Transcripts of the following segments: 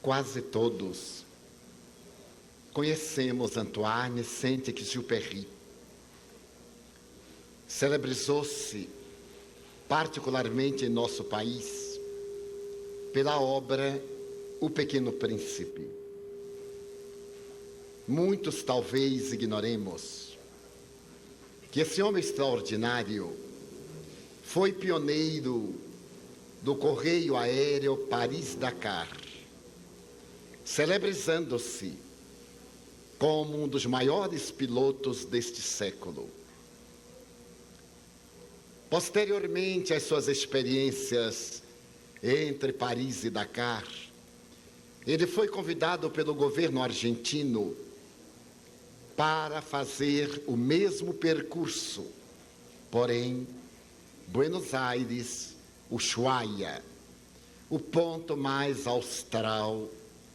Quase todos conhecemos Antoine Saint-Exupéry. Celebrizou-se, particularmente em nosso país, pela obra O Pequeno Príncipe. Muitos talvez ignoremos que esse homem extraordinário foi pioneiro do correio aéreo Paris-Dakar, celebrizando-se como um dos maiores pilotos deste século. Posteriormente às suas experiências entre Paris e Dakar, ele foi convidado pelo governo argentino para fazer o mesmo percurso, porém, Buenos Aires, Ushuaia, o ponto mais austral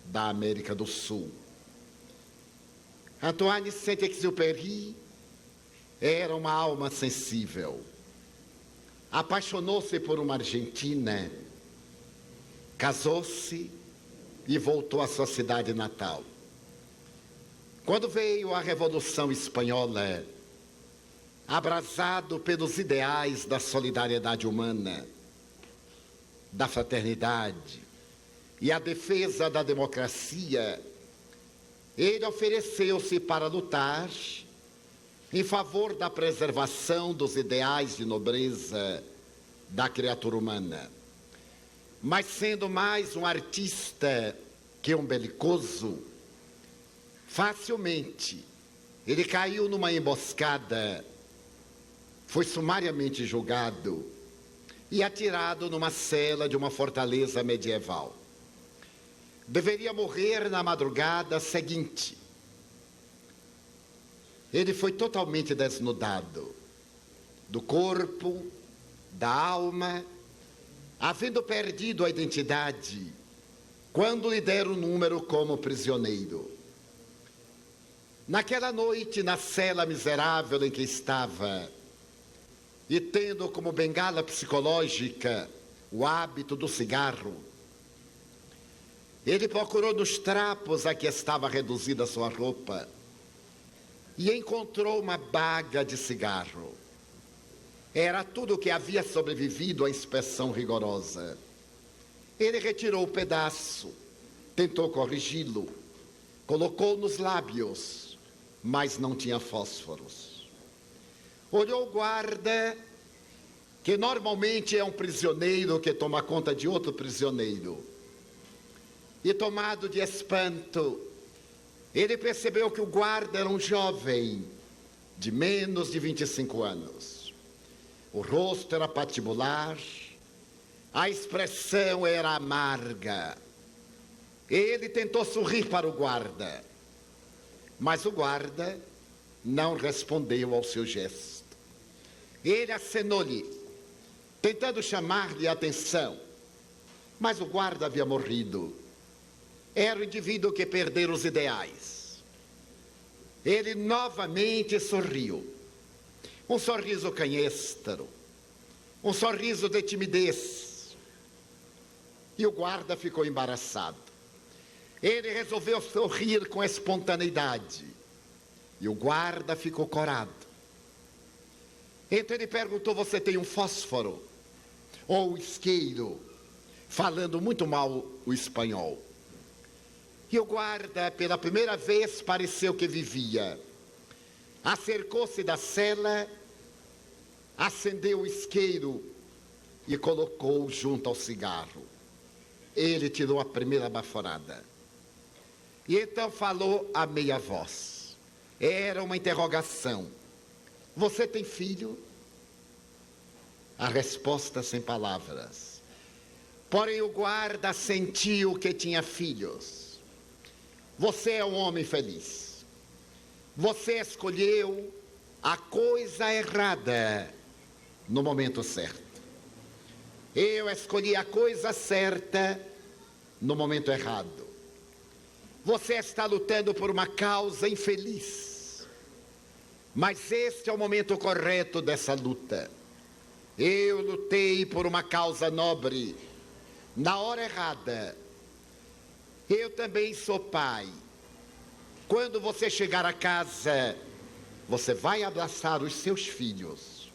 da América do Sul. Antoine Saint-Exupéry era uma alma sensível. Apaixonou-se por uma argentina, casou-se e voltou à sua cidade natal. Quando veio a Revolução Espanhola, abrasado pelos ideais da solidariedade humana, da fraternidade e a defesa da democracia, ele ofereceu-se para lutar em favor da preservação dos ideais de nobreza da criatura humana. Mas sendo mais um artista que um belicoso, facilmente ele caiu numa emboscada, foi sumariamente julgado e atirado numa cela de uma fortaleza medieval. Deveria morrer na madrugada seguinte. Ele foi totalmente desnudado do corpo, da alma, havendo perdido a identidade quando lhe deram o número como prisioneiro. Naquela noite, na cela miserável em que estava, e tendo como bengala psicológica o hábito do cigarro, ele procurou nos trapos a que estava reduzida a sua roupa e encontrou uma baga de cigarro. Era tudo o que havia sobrevivido à inspeção rigorosa. Ele retirou o pedaço, tentou corrigi-lo, colocou nos lábios, mas não tinha fósforos. Olhou o guarda, que normalmente é um prisioneiro que toma conta de outro prisioneiro. E tomado de espanto, ele percebeu que o guarda era um jovem de menos de 25 anos. O rosto era patibular, a expressão era amarga. Ele tentou sorrir para o guarda, mas o guarda não respondeu ao seu gesto. Ele acenou-lhe, tentando chamar-lhe a atenção, mas o guarda havia morrido. Era o indivíduo que perdera os ideais. Ele novamente sorriu. Um sorriso canhestro, um sorriso de timidez. E o guarda ficou embaraçado. Ele resolveu sorrir com espontaneidade. E o guarda ficou corado. Então ele perguntou: você tem um fósforo? Ou isqueiro? Falando muito mal o espanhol. E o guarda, pela primeira vez, pareceu que vivia. Acercou-se da cela, acendeu o isqueiro e colocou junto ao cigarro. Ele tirou a primeira baforada. E então falou a meia voz. Era uma interrogação. Você tem filho? A resposta sem palavras. Porém o guarda sentiu que tinha filhos. Você é um homem feliz. Você escolheu a coisa errada no momento certo. Eu escolhi a coisa certa no momento errado. Você está lutando por uma causa infeliz. Mas este é o momento correto dessa luta. Eu lutei por uma causa nobre na hora errada. Eu também sou pai. Quando você chegar a casa, você vai abraçar os seus filhos.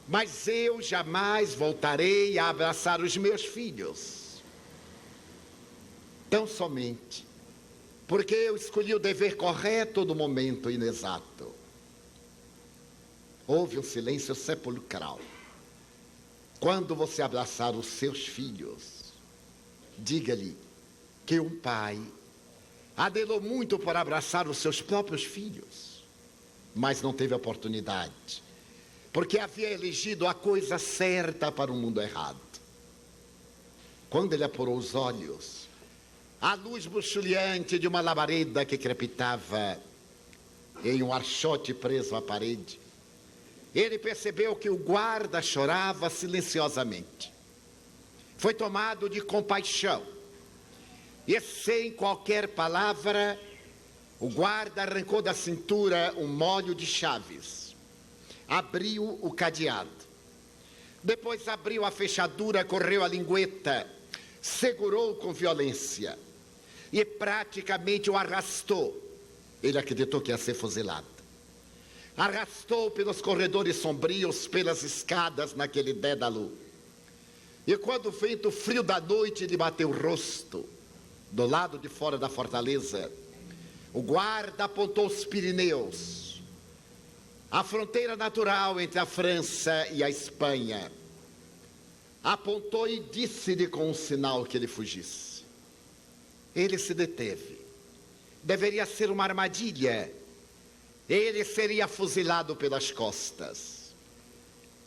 Mas eu jamais voltarei a abraçar os meus filhos. Tão somente porque eu escolhi o dever correto no momento inexato. Houve um silêncio sepulcral. Quando você abraçar os seus filhos, diga-lhe que um pai adelou muito por abraçar os seus próprios filhos, mas não teve oportunidade, porque havia elegido a coisa certa para o mundo errado. Quando ele apurou os olhos, a luz buxuleante de uma labareda que crepitava em um archote preso à parede, ele percebeu que o guarda chorava silenciosamente. Foi tomado de compaixão e, sem qualquer palavra, o guarda arrancou da cintura um molho de chaves, abriu o cadeado, depois abriu a fechadura, correu a lingueta, segurou com violência e praticamente o arrastou. Ele acreditou que ia ser fuzilado. Arrastou pelos corredores sombrios, pelas escadas naquele dédalo. E quando o vento frio da noite lhe bateu o rosto, do lado de fora da fortaleza, o guarda apontou os Pirineus, a fronteira natural entre a França e a Espanha. Apontou e disse-lhe com um sinal que ele fugisse. Ele se deteve. Deveria ser uma armadilha. Ele seria fuzilado pelas costas.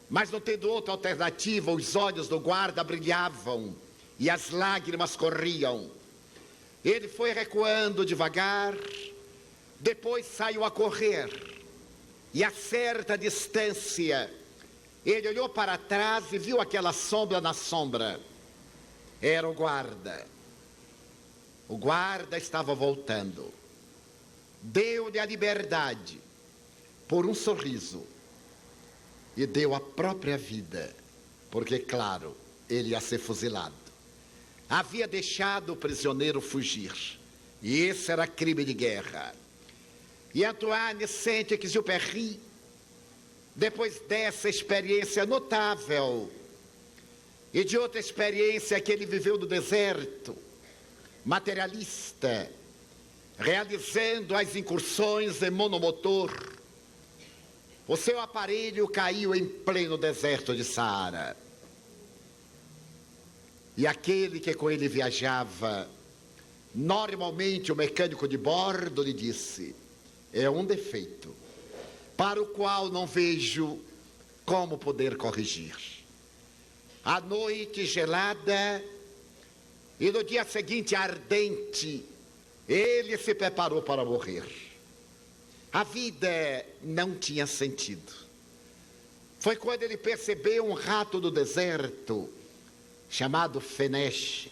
Mas não tendo outra alternativa, os olhos do guarda brilhavam e as lágrimas corriam. Ele foi recuando devagar, depois saiu a correr. E a certa distância, ele olhou para trás e viu aquela sombra na sombra. Era o guarda. O guarda estava voltando. Deu-lhe a liberdade por um sorriso e deu a própria vida, porque, claro, ele ia ser fuzilado. Havia deixado o prisioneiro fugir, e esse era crime de guerra. E Antoine Saint-Exupéry, depois dessa experiência notável e de outra experiência que ele viveu no deserto, materialista, realizando as incursões em monomotor, o seu aparelho caiu em pleno deserto de Saara. E aquele que com ele viajava, normalmente o mecânico de bordo, lhe disse: é um defeito, para o qual não vejo como poder corrigir. A noite gelada e no dia seguinte ardente, ele se preparou para morrer. A vida não tinha sentido. Foi quando ele percebeu um rato do deserto, chamado Feneche,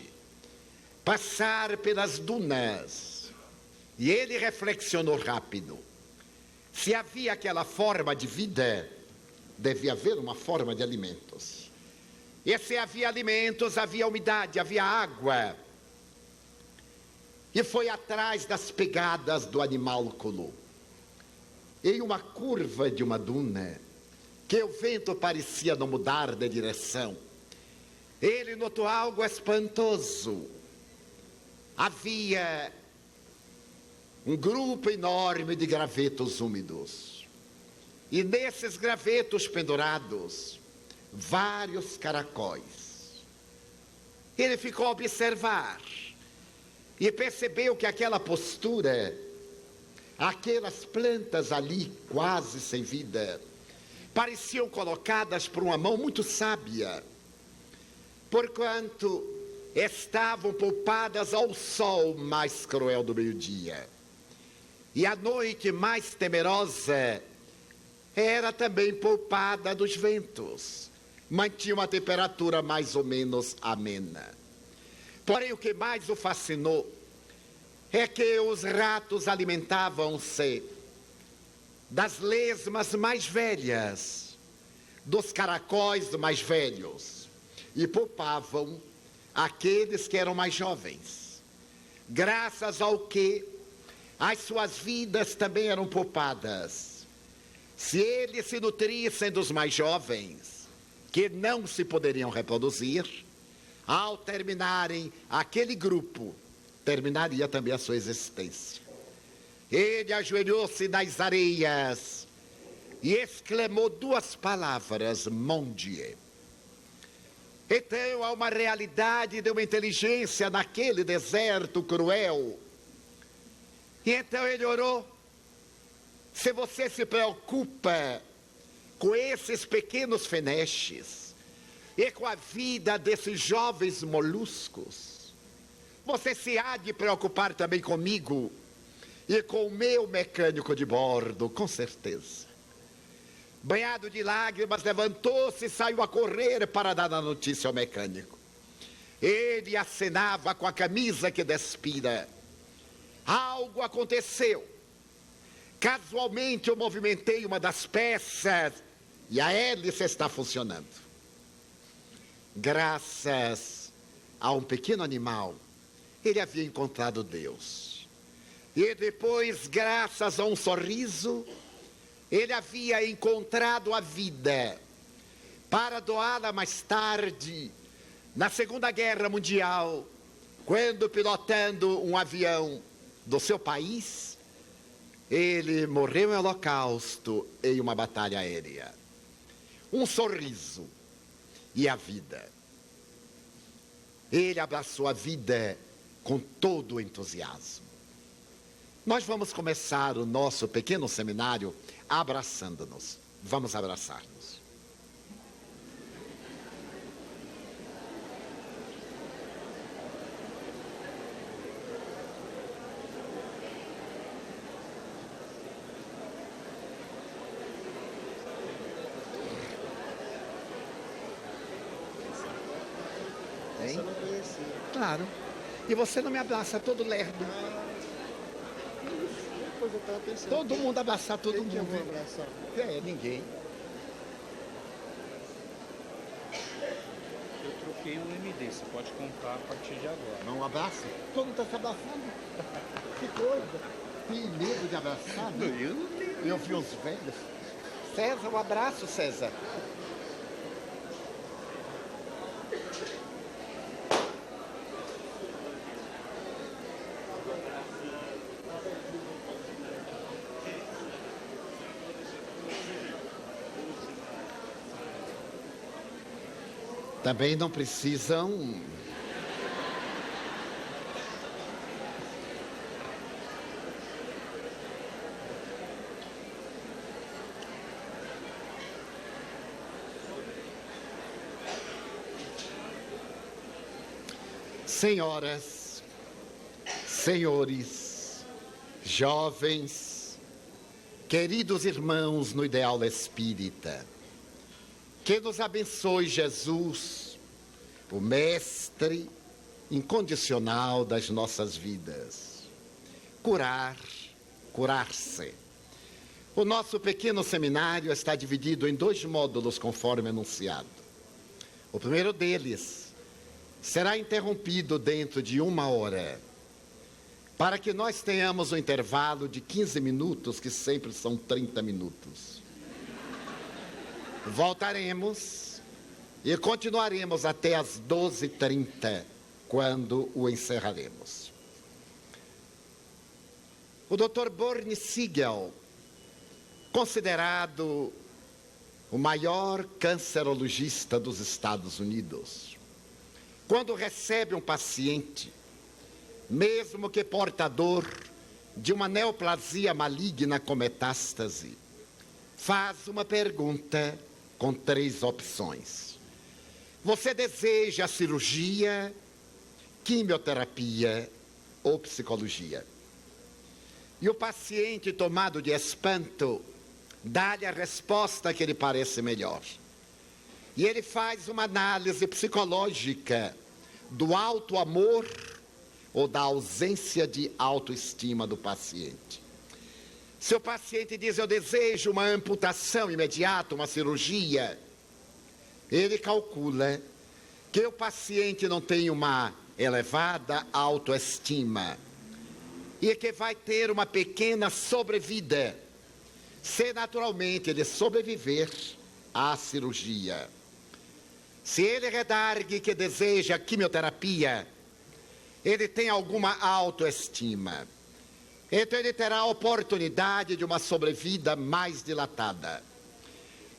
passar pelas dunas. E ele reflexionou rápido. Se havia aquela forma de vida, devia haver uma forma de alimentos. E se havia alimentos, havia umidade, havia água. E foi atrás das pegadas do animálculo. Em uma curva de uma duna, que o vento parecia não mudar de direção, ele notou algo espantoso. Havia um grupo enorme de gravetos úmidos. E nesses gravetos pendurados, vários caracóis. Ele ficou a observar e percebeu que aquela postura, aquelas plantas ali quase sem vida, pareciam colocadas por uma mão muito sábia, porquanto estavam poupadas ao sol mais cruel do meio-dia. E a noite mais temerosa era também poupada dos ventos, mantinha uma temperatura mais ou menos amena. Porém, o que mais o fascinou é que os ratos alimentavam-se das lesmas mais velhas, dos caracóis mais velhos, e poupavam aqueles que eram mais jovens. graças ao que as suas vidas também eram poupadas. Se eles se nutrissem dos mais jovens, que não se poderiam reproduzir, ao terminarem aquele grupo, terminaria também a sua existência. Ele ajoelhou-se nas areias e exclamou duas palavras: Mon Dieu. Então há uma realidade de uma inteligência naquele deserto cruel. E então ele orou: se você se preocupa com esses pequenos fenechos e com a vida desses jovens moluscos, você se há de preocupar também comigo e com o meu mecânico de bordo, com certeza. Banhado de lágrimas, levantou-se e saiu a correr para dar a notícia ao mecânico. Ele acenava com a camisa que despira. Algo aconteceu. Casualmente eu movimentei uma das peças e a hélice está funcionando. Graças a um pequeno animal, ele havia encontrado Deus. E depois, graças a um sorriso, ele havia encontrado a vida para doá-la mais tarde, na Segunda Guerra Mundial, quando pilotando um avião do seu país, ele morreu em holocausto em uma batalha aérea. Um sorriso e a vida. Ele abraçou a vida com todo o entusiasmo. Nós vamos começar o nosso pequeno seminário abraçando-nos. Vamos abraçar-nos. Hein? Eu não conhecia. Claro. E você não me abraça todo lerdo. Depois eu estava pensando. Todo mundo abraçar todo Quem que eu mundo. vou abraçar? Ninguém. Eu troquei o MD, você pode contar a partir de agora. Não abraça? Todo mundo está se abraçando. Que coisa. Tem medo de abraçar, né? Eu não tenho. Eu vi os velhos. César, um abraço, César. Também não precisam... Senhoras, senhores, jovens, queridos irmãos no ideal espírita, que nos abençoe Jesus, o Mestre incondicional das nossas vidas. Curar-se. O nosso pequeno seminário está dividido em 2 módulos, conforme anunciado. O primeiro deles será interrompido dentro de 1 hora, para que nós tenhamos um intervalo de 15 minutos, que sempre são 30 minutos. Voltaremos e continuaremos até às 12h30, quando o encerraremos. O Dr. Bernie Siegel, considerado o maior cancerologista dos Estados Unidos, quando recebe um paciente, mesmo que portador de uma neoplasia maligna com metástase, faz uma pergunta com 3 opções. Você deseja cirurgia, quimioterapia ou psicologia? E o paciente, tomado de espanto, dá-lhe a resposta que lhe parece melhor. E ele faz uma análise psicológica do alto amor ou da ausência de autoestima do paciente. Se o paciente diz: eu desejo uma amputação imediata, uma cirurgia, ele calcula que o paciente não tem uma elevada autoestima e que vai ter uma pequena sobrevida, se naturalmente ele sobreviver à cirurgia. Se ele redargue que deseja quimioterapia, ele tem alguma autoestima. Então ele terá a oportunidade de uma sobrevida mais dilatada.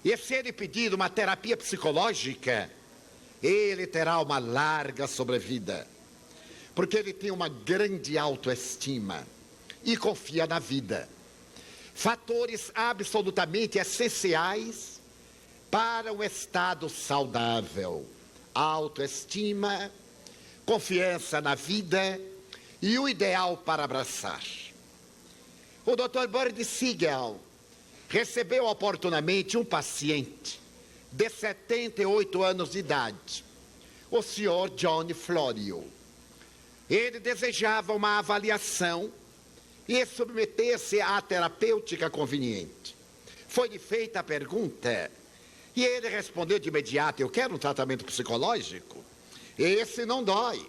E se ele pedir uma terapia psicológica, ele terá uma larga sobrevida. Porque ele tem uma grande autoestima e confia na vida. Fatores absolutamente essenciais para um estado saudável: autoestima, confiança na vida e o ideal para abraçar. O Dr. Burt Siegel recebeu oportunamente um paciente de 78 anos de idade, o Sr. John Florio. Ele desejava uma avaliação e submeter-se à terapêutica conveniente. Foi-lhe feita a pergunta e ele respondeu de imediato: eu quero um tratamento psicológico. Esse não dói.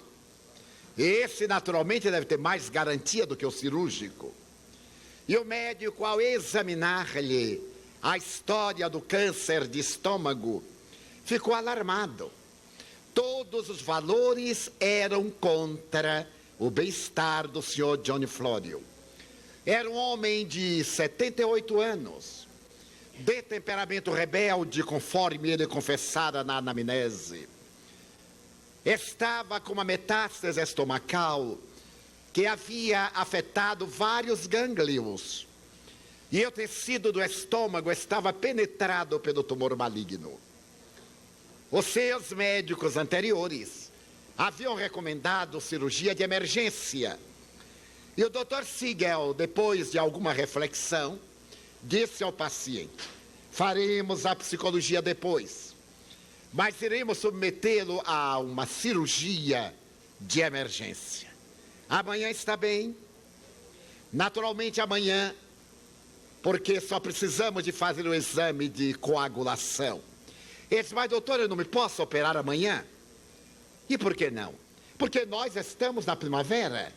Esse, naturalmente, deve ter mais garantia do que o cirúrgico. E o médico, ao examinar-lhe a história do câncer de estômago, ficou alarmado. Todos os valores eram contra o bem-estar do Sr. John Florio. Era um homem de 78 anos, de temperamento rebelde, conforme ele confessara na anamnese. Estava com uma metástase estomacal que havia afetado vários gânglios. E o tecido do estômago estava penetrado pelo tumor maligno. Os seus médicos anteriores haviam recomendado cirurgia de emergência. E o Dr. Siegel, depois de alguma reflexão, disse ao paciente: faremos a psicologia depois, mas iremos submetê-lo a uma cirurgia de emergência. Amanhã está bem? Naturalmente amanhã, porque só precisamos de fazer o exame de coagulação. Ele disse: mas doutor, eu não me posso operar amanhã? E por que não? Porque nós estamos na primavera.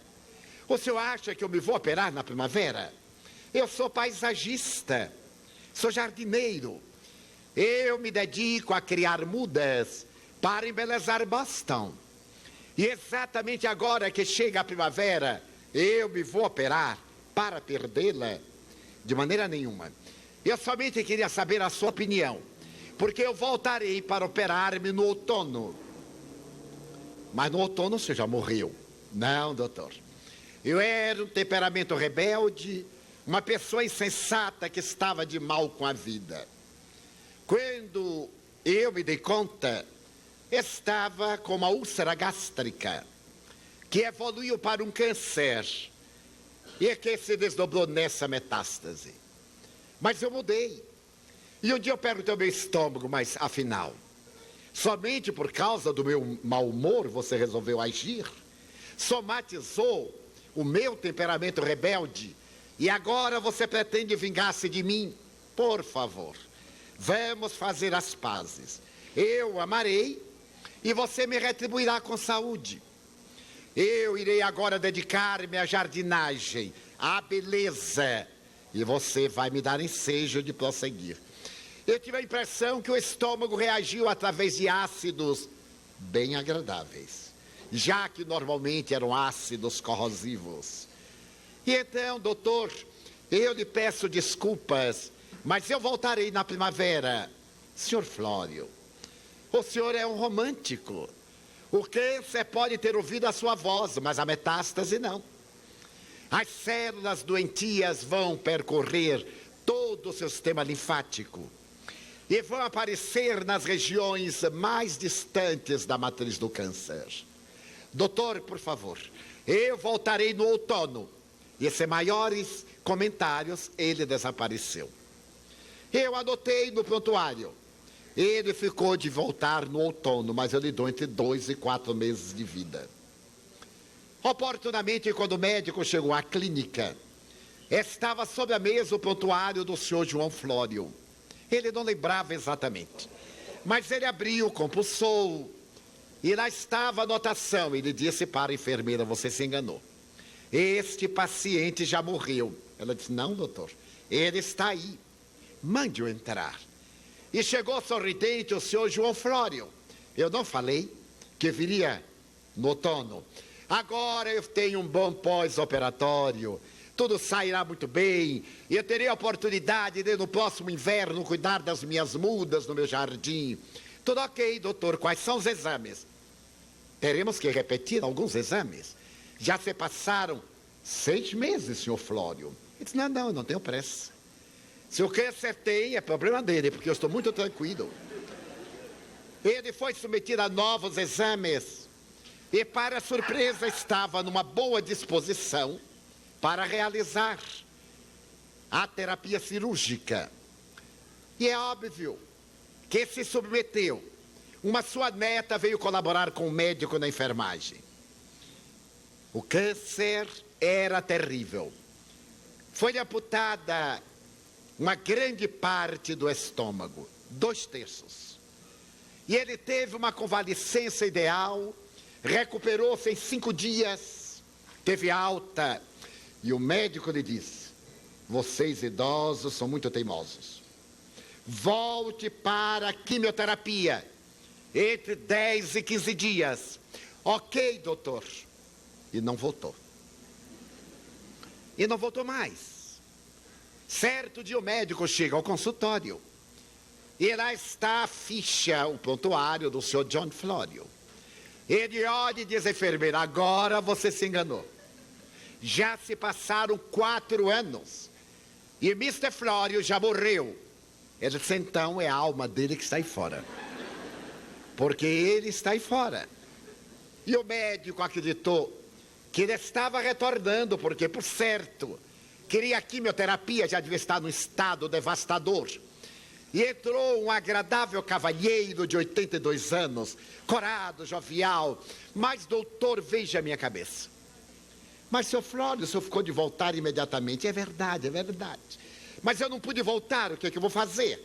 O senhor acha que eu me vou operar na primavera? Eu sou paisagista, sou jardineiro. Eu me dedico a criar mudas para embelezar Boston. E exatamente agora que chega a primavera, eu me vou operar para perdê-la? De maneira nenhuma. Eu somente queria saber a sua opinião, porque eu voltarei para operar-me no outono. Mas no outono você já morreu. Não, doutor. Eu era um temperamento rebelde, uma pessoa insensata que estava de mal com a vida. Quando eu me dei conta, estava com uma úlcera gástrica, que evoluiu para um câncer, e que se desdobrou nessa metástase. Mas eu mudei. E um dia eu perguntei ao meu estômago: mas afinal, somente por causa do meu mau humor você resolveu agir? Somatizou o meu temperamento rebelde e agora você pretende vingar-se de mim? Por favor, vamos fazer as pazes. Eu amarei e você me retribuirá com saúde. Eu irei agora dedicar-me à jardinagem, à beleza, e você vai me dar ensejo de prosseguir. Eu tive a impressão que o estômago reagiu através de ácidos bem agradáveis, já que normalmente eram ácidos corrosivos. E então, doutor, eu lhe peço desculpas, mas eu voltarei na primavera. Senhor Florio, o senhor é um romântico. O câncer pode ter ouvido a sua voz, mas a metástase não. As células doentias vão percorrer todo o seu sistema linfático e vão aparecer nas regiões mais distantes da matriz do câncer. Doutor, por favor, eu voltarei no outono. E sem maiores comentários, ele desapareceu. Eu anotei no prontuário: ele ficou de voltar no outono, mas eu lhe dou entre 2 e 4 meses de vida. Oportunamente, quando o médico chegou à clínica, estava sobre a mesa o prontuário do senhor João Florio. Ele não lembrava exatamente, mas ele abriu, compulsou E lá estava a anotação. Ele disse para a enfermeira: você se enganou. Este paciente já morreu. Ela disse: não, doutor, ele está aí. Mande-o entrar. E chegou sorridente o senhor João Flório. Eu não falei que viria no outono. Agora eu tenho um bom pós-operatório. Tudo sairá muito bem. E eu terei a oportunidade de, no próximo inverno, cuidar das minhas mudas no meu jardim. Tudo ok, doutor. Quais são os exames? Teremos que repetir alguns exames. Já se passaram 6 meses, senhor Flório. Ele disse: não tenho pressa. Se o câncer tem, é problema dele, porque eu estou muito tranquilo. Ele foi submetido a novos exames e, para surpresa, estava numa boa disposição para realizar a terapia cirúrgica. E é óbvio que se submeteu. Sua neta veio colaborar com o médico na enfermagem. O câncer era terrível. Foi amputada uma grande parte do estômago, 2/3. E ele teve uma convalescença ideal, recuperou-se em 5 dias, teve alta. E o médico lhe disse: vocês idosos são muito teimosos. Volte para a quimioterapia entre 10 e 15 dias. Ok, doutor. E não voltou. E não voltou mais. Certo dia o médico chega ao consultório. E lá está a ficha, o prontuário do senhor John Flório. Ele olha e diz à enfermeira: agora você se enganou. Já se passaram 4 anos. E Mr. Flório já morreu. Ele disse: então é a alma dele que está aí fora. Porque ele está aí fora. E o médico acreditou que ele estava retornando, porque, por certo, queria a quimioterapia, já devia estar num estado devastador. E entrou um agradável cavalheiro de 82 anos, corado, jovial. Mas, doutor, veja a minha cabeça. Mas, seu Flório, o senhor ficou de voltar imediatamente. É verdade. Mas eu não pude voltar, o que é que eu vou fazer?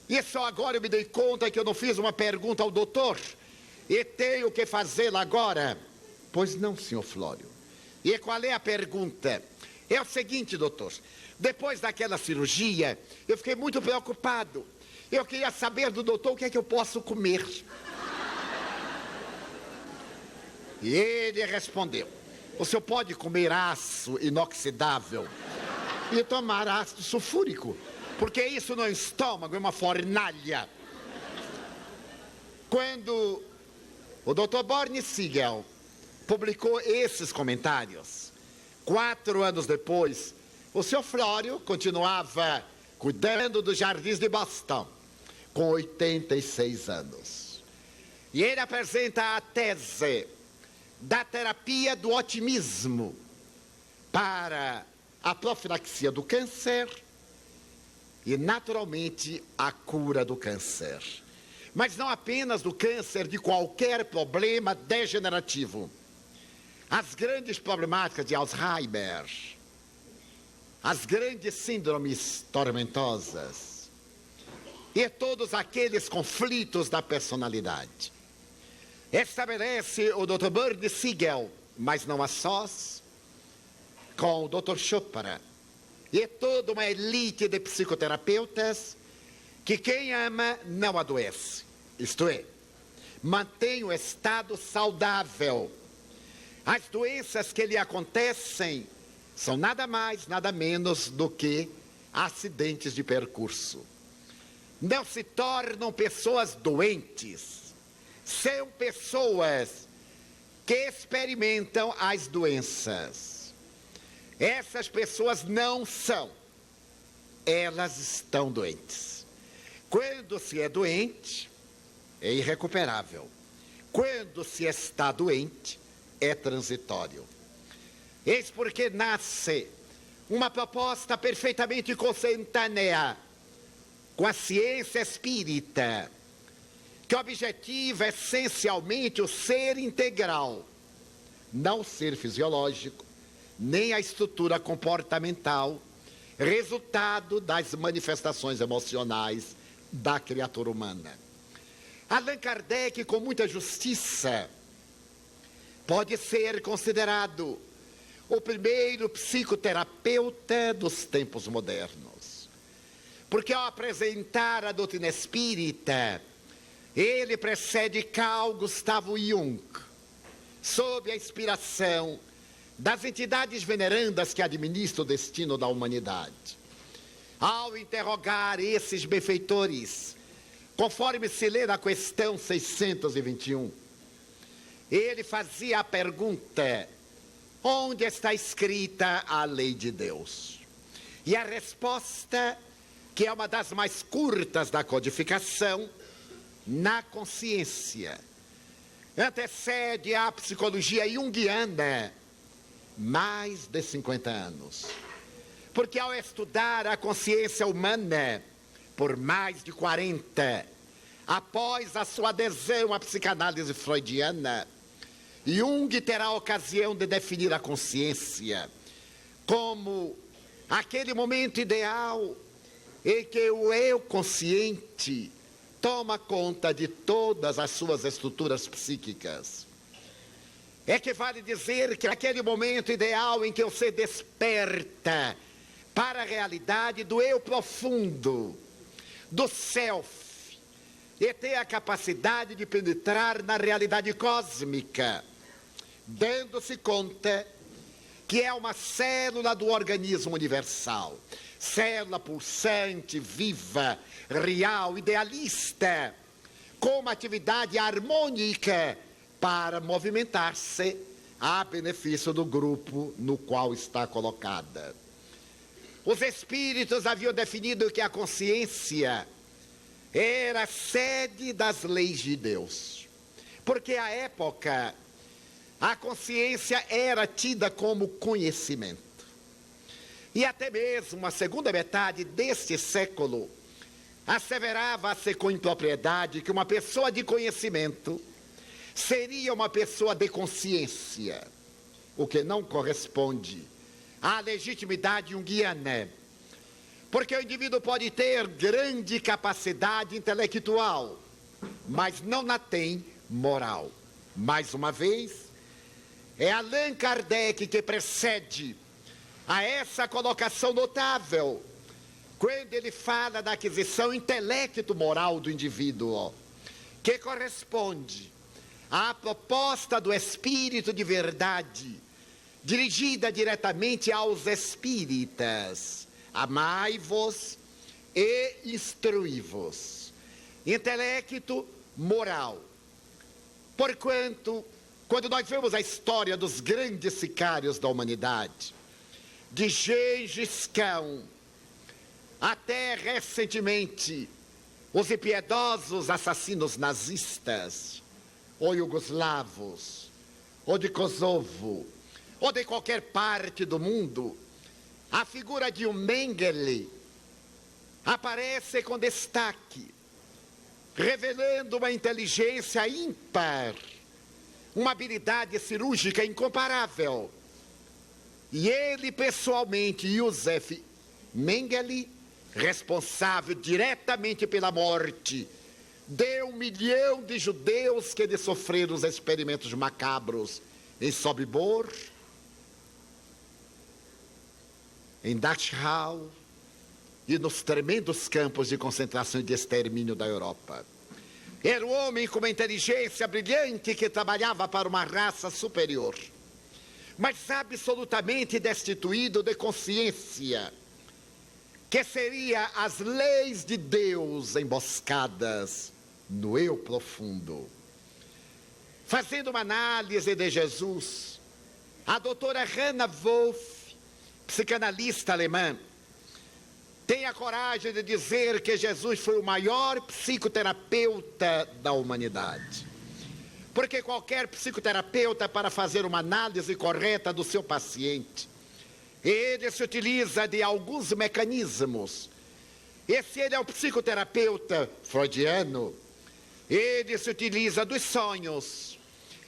E só agora eu me dei conta que eu não fiz uma pergunta ao doutor. E tenho que fazê-la agora. Pois não, senhor Flório. E qual é a pergunta? É o seguinte, doutor. Depois daquela cirurgia, eu fiquei muito preocupado. Eu queria saber do doutor o que é que eu posso comer. E ele respondeu: o senhor pode comer aço inoxidável e tomar ácido sulfúrico, porque isso não é um estômago, é uma fornalha. Quando o Dr. Barney Siegel publicou esses comentários, 4 anos depois, o senhor Flório continuava cuidando dos jardins de Boston, com 86 anos. E ele apresenta a tese da terapia do otimismo para a profilaxia do câncer e, naturalmente, a cura do câncer. Mas não apenas do câncer, de qualquer problema degenerativo. As grandes problemáticas de Alzheimer, as grandes síndromes tormentosas e todos aqueles conflitos da personalidade. Estabelece o Dr. Barney Siegel, mas não a sós, com o Dr. Chopra e toda uma elite de psicoterapeutas que quem ama não adoece, isto é, mantém o estado saudável. As doenças que lhe acontecem são nada mais, nada menos do que acidentes de percurso. Não se tornam pessoas doentes, são pessoas que experimentam as doenças. Essas pessoas não são, elas estão doentes. Quando se é doente, é irrecuperável. Quando se está doente, é transitório. Eis porque nasce uma proposta perfeitamente consentânea com a ciência espírita, que objetiva essencialmente o ser integral, não o ser fisiológico, nem a estrutura comportamental, resultado das manifestações emocionais da criatura humana. Allan Kardec, com muita justiça, pode ser considerado o primeiro psicoterapeuta dos tempos modernos. Porque ao apresentar a doutrina espírita, ele precede Carl Gustav Jung, sob a inspiração das entidades venerandas que administram o destino da humanidade. Ao interrogar esses benfeitores, conforme se lê na questão 621, ele fazia a pergunta: onde está escrita a lei de Deus? E a resposta, que é uma das mais curtas da codificação, na consciência, antecede a psicologia junguiana mais de 50 anos. Porque ao estudar a consciência humana por mais de 40, após a sua adesão à psicanálise freudiana, Jung terá a ocasião de definir a consciência como aquele momento ideal em que o eu consciente toma conta de todas as suas estruturas psíquicas. É que vale dizer que aquele momento ideal em que você desperta para a realidade do eu profundo, do self, e ter a capacidade de penetrar na realidade cósmica, dando-se conta que é uma célula do organismo universal, célula pulsante, viva, real, idealista, com uma atividade harmônica para movimentar-se a benefício do grupo no qual está colocada. Os espíritos haviam definido que a consciência era a sede das leis de Deus, porque à época a consciência era tida como conhecimento. E até mesmo a segunda metade deste século asseverava-se com impropriedade que uma pessoa de conhecimento seria uma pessoa de consciência, o que não corresponde à legitimidade junguiana. Porque o indivíduo pode ter grande capacidade intelectual, mas não a tem moral. Mais uma vez, é Allan Kardec que precede a essa colocação notável, quando ele fala da aquisição intelecto-moral do indivíduo, que corresponde à proposta do Espírito de verdade, dirigida diretamente aos espíritas: amai-vos e instruí-vos. Intelecto moral. Porquanto, quando nós vemos a história dos grandes sicários da humanidade, de Gengis Khan até recentemente os impiedosos assassinos nazistas, ou iugoslavos, ou de Kosovo, ou de qualquer parte do mundo, a figura de um Mengele aparece com destaque, revelando uma inteligência ímpar, uma habilidade cirúrgica incomparável. E ele pessoalmente, Josef Mengele, responsável diretamente pela morte de 1 milhão de judeus que sofreram os experimentos macabros em Sobibor, em Dachau e nos tremendos campos de concentração e de extermínio da Europa. Era um homem com uma inteligência brilhante que trabalhava para uma raça superior, mas absolutamente destituído de consciência, que seria as leis de Deus emboscadas no eu profundo. Fazendo uma análise de Jesus, a doutora Hannah Wolff, psicanalista alemã, tem a coragem de dizer que Jesus foi o maior psicoterapeuta da humanidade. Porque qualquer psicoterapeuta, para fazer uma análise correta do seu paciente, ele se utiliza de alguns mecanismos. E se ele é um psicoterapeuta freudiano, ele se utiliza dos sonhos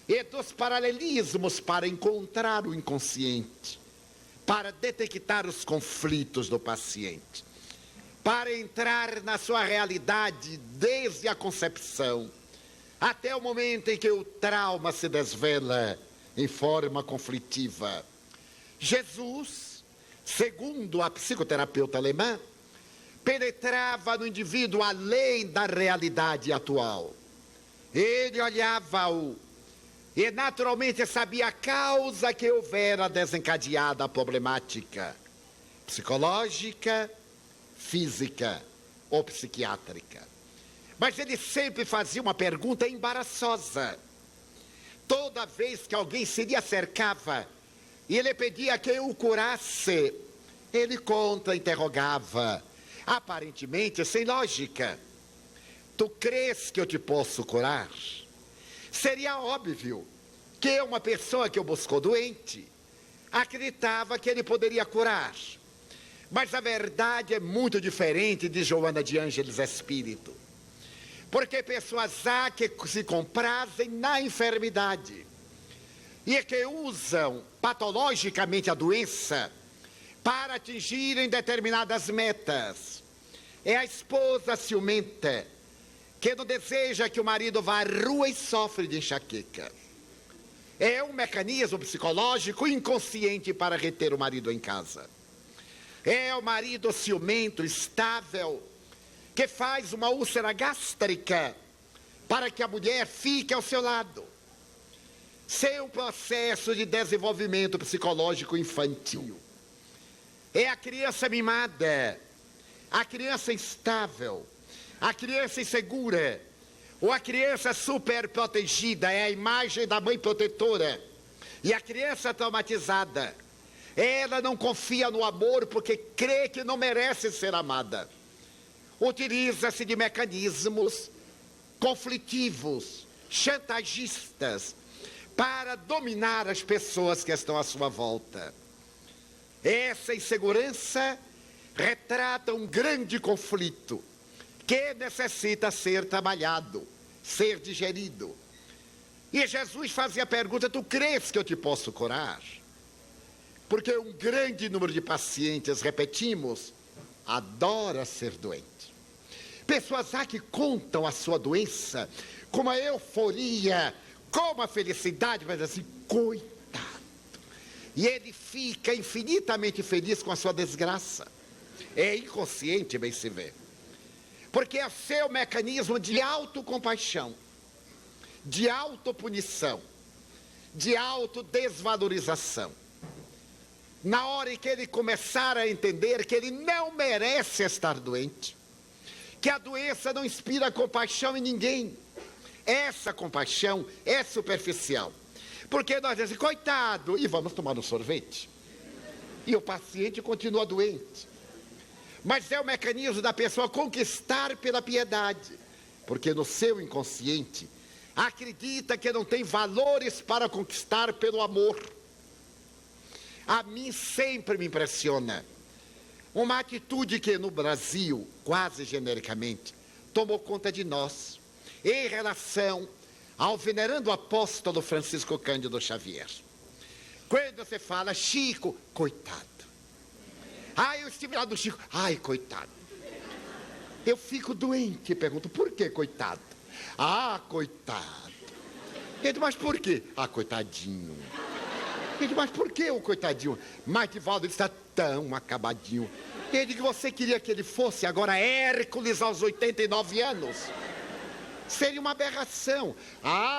e dos paralelismos para encontrar o inconsciente, para detectar os conflitos do paciente, para entrar na sua realidade desde a concepção, até o momento em que o trauma se desvela em forma conflitiva. Jesus, segundo a psicoterapeuta alemã, penetrava no indivíduo além da realidade atual. Ele olhava-o e naturalmente sabia a causa que houvera desencadeada a problemática psicológica, física ou psiquiátrica. Mas ele sempre fazia uma pergunta embaraçosa. Toda vez que alguém se lhe acercava e ele pedia que o curasse, ele interrogava, aparentemente sem lógica. Tu crês que eu te posso curar? Seria óbvio que uma pessoa que o buscou doente acreditava que ele poderia curar. Mas a verdade é muito diferente de Joana de Ângeles Espírito. Porque pessoas há que se comprazem na enfermidade e que usam patologicamente a doença para atingirem determinadas metas. É a esposa ciumenta que não deseja que o marido vá à rua e sofre de enxaqueca. É um mecanismo psicológico inconsciente para reter o marido em casa. É o marido ciumento, estável, que faz uma úlcera gástrica para que a mulher fique ao seu lado. Seu processo de desenvolvimento psicológico infantil. É a criança mimada, a criança instável, a criança insegura, ou a criança super protegida, é a imagem da mãe protetora. E a criança traumatizada, ela não confia no amor porque crê que não merece ser amada. Utiliza-se de mecanismos conflitivos, chantagistas, para dominar as pessoas que estão à sua volta. Essa insegurança retrata um grande conflito que necessita ser trabalhado, ser digerido. E Jesus fazia a pergunta: tu crês que eu te posso curar? Porque um grande número de pacientes, repetimos, adora ser doente. Pessoas há que contam a sua doença com uma euforia, com uma felicidade, mas assim, coitado. E ele fica infinitamente feliz com a sua desgraça. É inconsciente, bem se vê. Porque é seu mecanismo de autocompaixão, de autopunição, de autodesvalorização. Na hora em que ele começar a entender que ele não merece estar doente, que a doença não inspira compaixão em ninguém. Essa compaixão é superficial. Porque nós dizemos, coitado, e vamos tomar um sorvete. E o paciente continua doente. Mas é o mecanismo da pessoa conquistar pela piedade. Porque no seu inconsciente, acredita que não tem valores para conquistar pelo amor. A mim sempre me impressiona uma atitude que no Brasil, quase genericamente, tomou conta de nós, em relação ao venerando apóstolo Francisco Cândido Xavier. Quando você fala, Chico, coitado. Eu estive lá do Chico, coitado. Eu fico doente e pergunto, por que coitado? Coitado. Ele diz, mas por quê? Coitadinho. Ele diz, mas por que o coitadinho? Mas Divaldo, ele está tão acabadinho. Ele diz que você queria que ele fosse agora Hércules aos 89 anos. Seria uma aberração.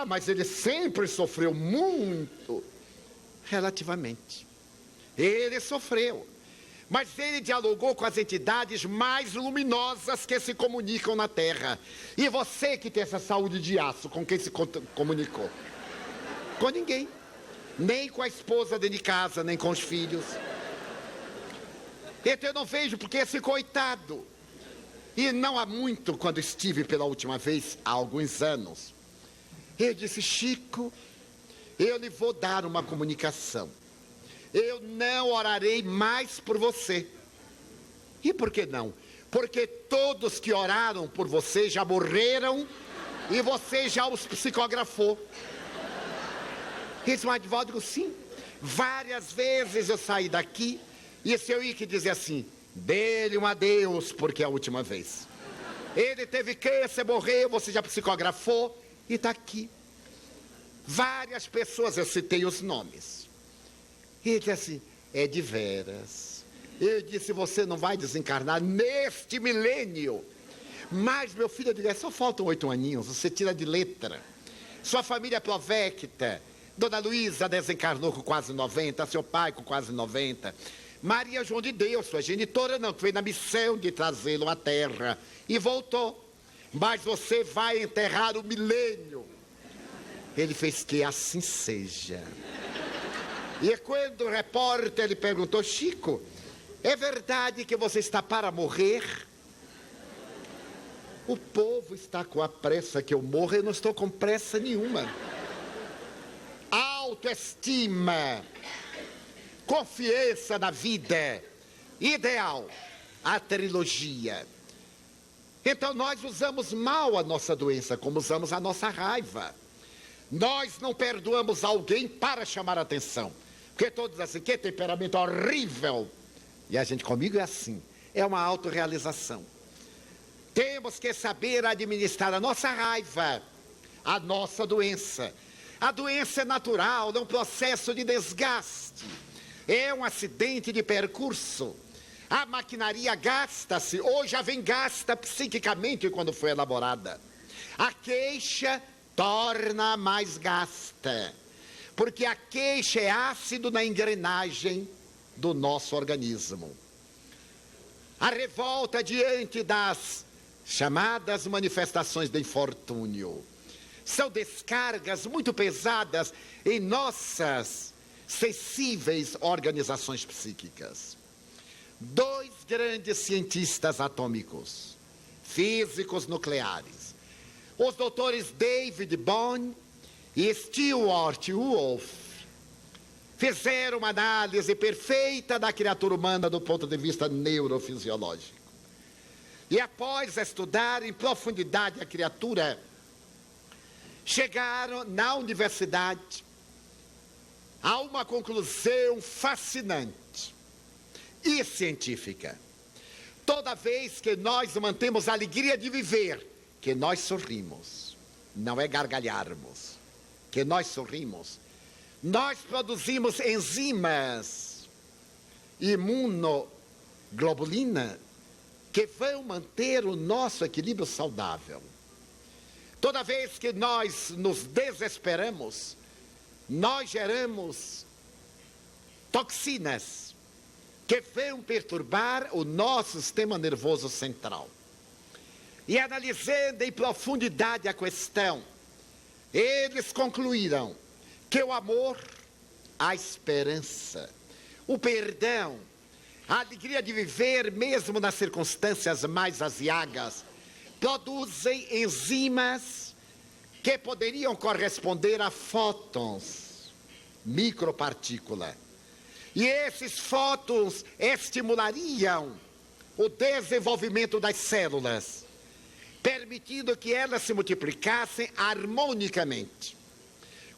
Mas ele sempre sofreu muito. Relativamente. Ele sofreu. Mas ele dialogou com as entidades mais luminosas que se comunicam na Terra. E você que tem essa saúde de aço, com quem se comunicou? Com ninguém. Nem com a esposa dentro de casa, nem com os filhos. Então eu não vejo porque esse coitado. E não há muito, quando estive pela última vez, há alguns anos, eu disse, Chico, eu lhe vou dar uma comunicação. Eu não orarei mais por você. E por que não? Porque todos que oraram por você já morreram e você já os psicografou. Esse Divaldo, sim. Várias vezes eu saí daqui e seu Ike dizia assim, dê-lhe um adeus, porque é a última vez. Ele teve câncer, morreu, você já psicografou, E está aqui. Várias pessoas, eu citei os nomes. E ele disse assim, é de veras. Eu disse, você não vai desencarnar neste milênio. Mas, meu filho, eu digo, só faltam 8 aninhos, você tira de letra. Sua família é provecta. Dona Luísa desencarnou com quase 90, seu pai com quase 90. Maria João de Deus, sua genitora, não, que veio na missão de trazê-lo à terra. E voltou. Mas você vai enterrar o milênio. Ele fez que assim seja. E quando o repórter lhe perguntou, Chico, é verdade que você está para morrer? O povo está com a pressa que eu morra, eu não estou com pressa nenhuma. Autoestima, confiança na vida, ideal, a trilogia. Então nós usamos mal a nossa doença, como usamos a nossa raiva. Nós não perdoamos alguém para chamar a atenção. Porque todos assim, que temperamento horrível. E a gente comigo é assim, é uma autorrealização. Temos que saber administrar a nossa raiva, a nossa doença. A doença é natural, é um processo de desgaste. É um acidente de percurso. A maquinaria gasta-se, ou já vem gasta psiquicamente quando foi elaborada. A queixa torna mais gasta, porque a queixa é ácido na engrenagem do nosso organismo. A revolta diante das chamadas manifestações de infortúnio são descargas muito pesadas em nossas sensíveis organizações psíquicas. 2 grandes cientistas atômicos, físicos nucleares, os doutores David Bohm e Stewart Wolf, fizeram uma análise perfeita da criatura humana do ponto de vista neurofisiológico. E após estudar em profundidade a criatura, chegaram na universidade a uma conclusão fascinante e científica. Toda vez que nós mantemos a alegria de viver, que nós sorrimos, não é gargalharmos, que nós sorrimos, nós produzimos enzimas, imunoglobulina, que vão manter o nosso equilíbrio saudável. Toda vez que nós nos desesperamos, nós geramos toxinas que vão perturbar o nosso sistema nervoso central. E analisando em profundidade a questão, eles concluíram que o amor, a esperança, o perdão, a alegria de viver mesmo nas circunstâncias mais aziagas, produzem enzimas que poderiam corresponder a fótons, micropartícula. E esses fótons estimulariam o desenvolvimento das células, permitindo que elas se multiplicassem harmonicamente.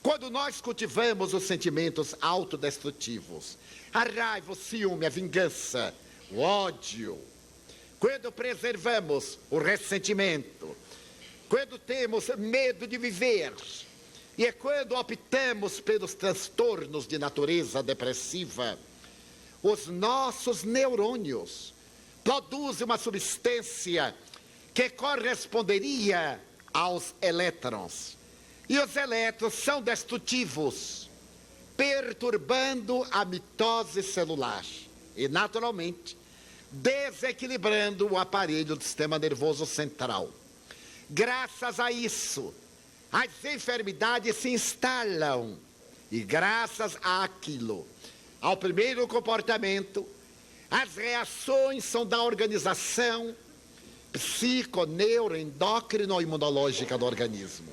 Quando nós cultivamos os sentimentos autodestrutivos, a raiva, o ciúme, a vingança, o ódio, quando preservamos o ressentimento, quando temos medo de viver, e é quando optamos pelos transtornos de natureza depressiva, os nossos neurônios produzem uma substância que corresponderia aos elétrons. E os elétrons são destrutivos, perturbando a mitose celular e, naturalmente, desequilibrando o aparelho do sistema nervoso central. Graças a isso, as enfermidades se instalam. E graças àquilo, ao primeiro comportamento, as reações são da organização psico-neuro-endócrino-imunológica do organismo.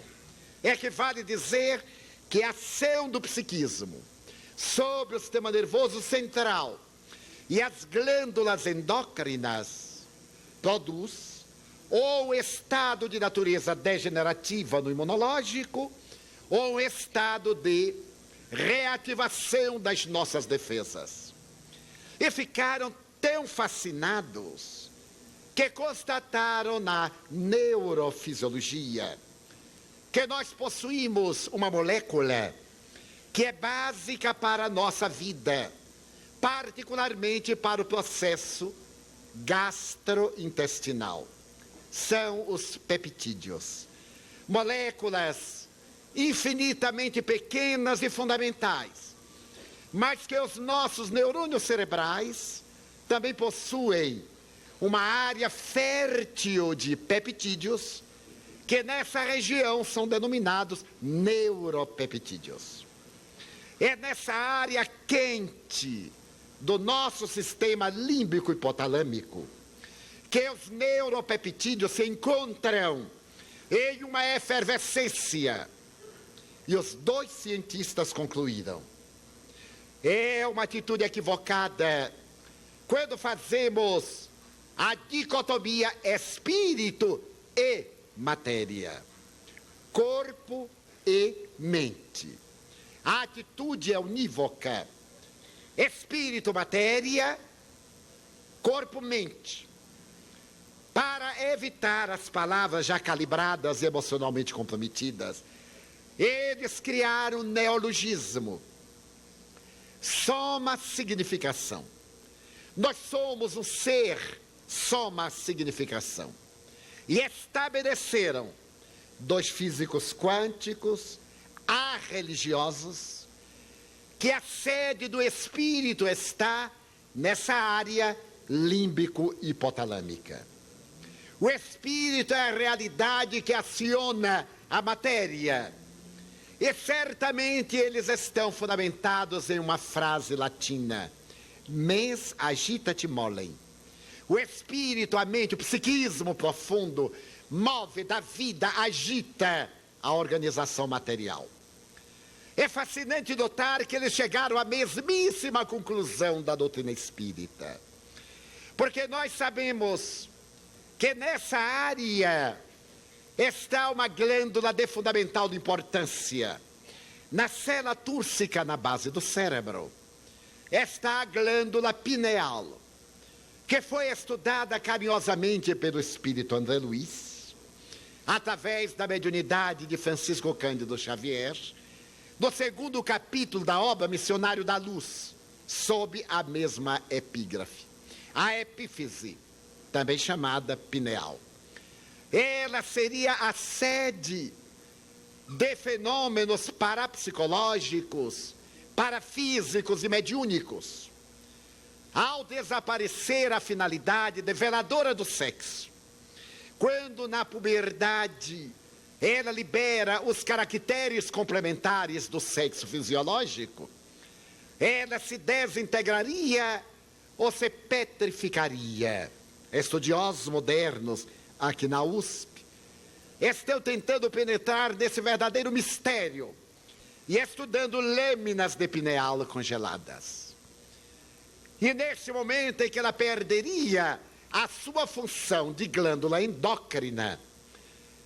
É que vale dizer que a ação do psiquismo sobre o sistema nervoso central e as glândulas endócrinas produz ou estado de natureza degenerativa no imunológico ou estado de reativação das nossas defesas. E ficaram tão fascinados que constataram na neurofisiologia que nós possuímos uma molécula que é básica para a nossa vida, particularmente para o processo gastrointestinal. São os peptídeos. Moléculas infinitamente pequenas e fundamentais, mas que os nossos neurônios cerebrais também possuem uma área fértil de peptídeos, que nessa região são denominados neuropeptídeos. É nessa área quente do nosso sistema límbico hipotalâmico que os neuropeptídeos se encontram em uma efervescência. E os dois cientistas concluíram: é uma atitude equivocada quando fazemos a dicotomia espírito e matéria, corpo e mente. A atitude é unívoca: espírito, matéria, corpo, mente. Para evitar as palavras já calibradas e emocionalmente comprometidas, eles criaram um neologismo: soma-significação. Nós somos um ser soma-significação. E estabeleceram dois físicos quânticos religiosos que a sede do espírito está nessa área límbico-hipotalâmica. O espírito é a realidade que aciona a matéria. E certamente eles estão fundamentados em uma frase latina: mens agitat molem. O espírito, a mente, o psiquismo profundo move da vida, agita a organização material. É fascinante notar que eles chegaram à mesmíssima conclusão da doutrina espírita. Porque nós sabemos que nessa área está uma glândula de fundamental de importância. Na célula túrcica, na base do cérebro, está a glândula pineal, que foi estudada carinhosamente pelo espírito André Luiz, através da mediunidade de Francisco Cândido Xavier, no segundo capítulo da obra Missionário da Luz, sob a mesma epígrafe. A epífise, também chamada pineal. Ela seria a sede de fenômenos parapsicológicos, parafísicos e mediúnicos. Ao desaparecer a finalidade develadora do sexo, quando na puberdade ela libera os caracteres complementares do sexo fisiológico, ela se desintegraria ou se petrificaria. Estudiosos modernos aqui na USP estão tentando penetrar nesse verdadeiro mistério e estudando lâminas de pineal congeladas. E nesse momento em que ela perderia a sua função de glândula endócrina,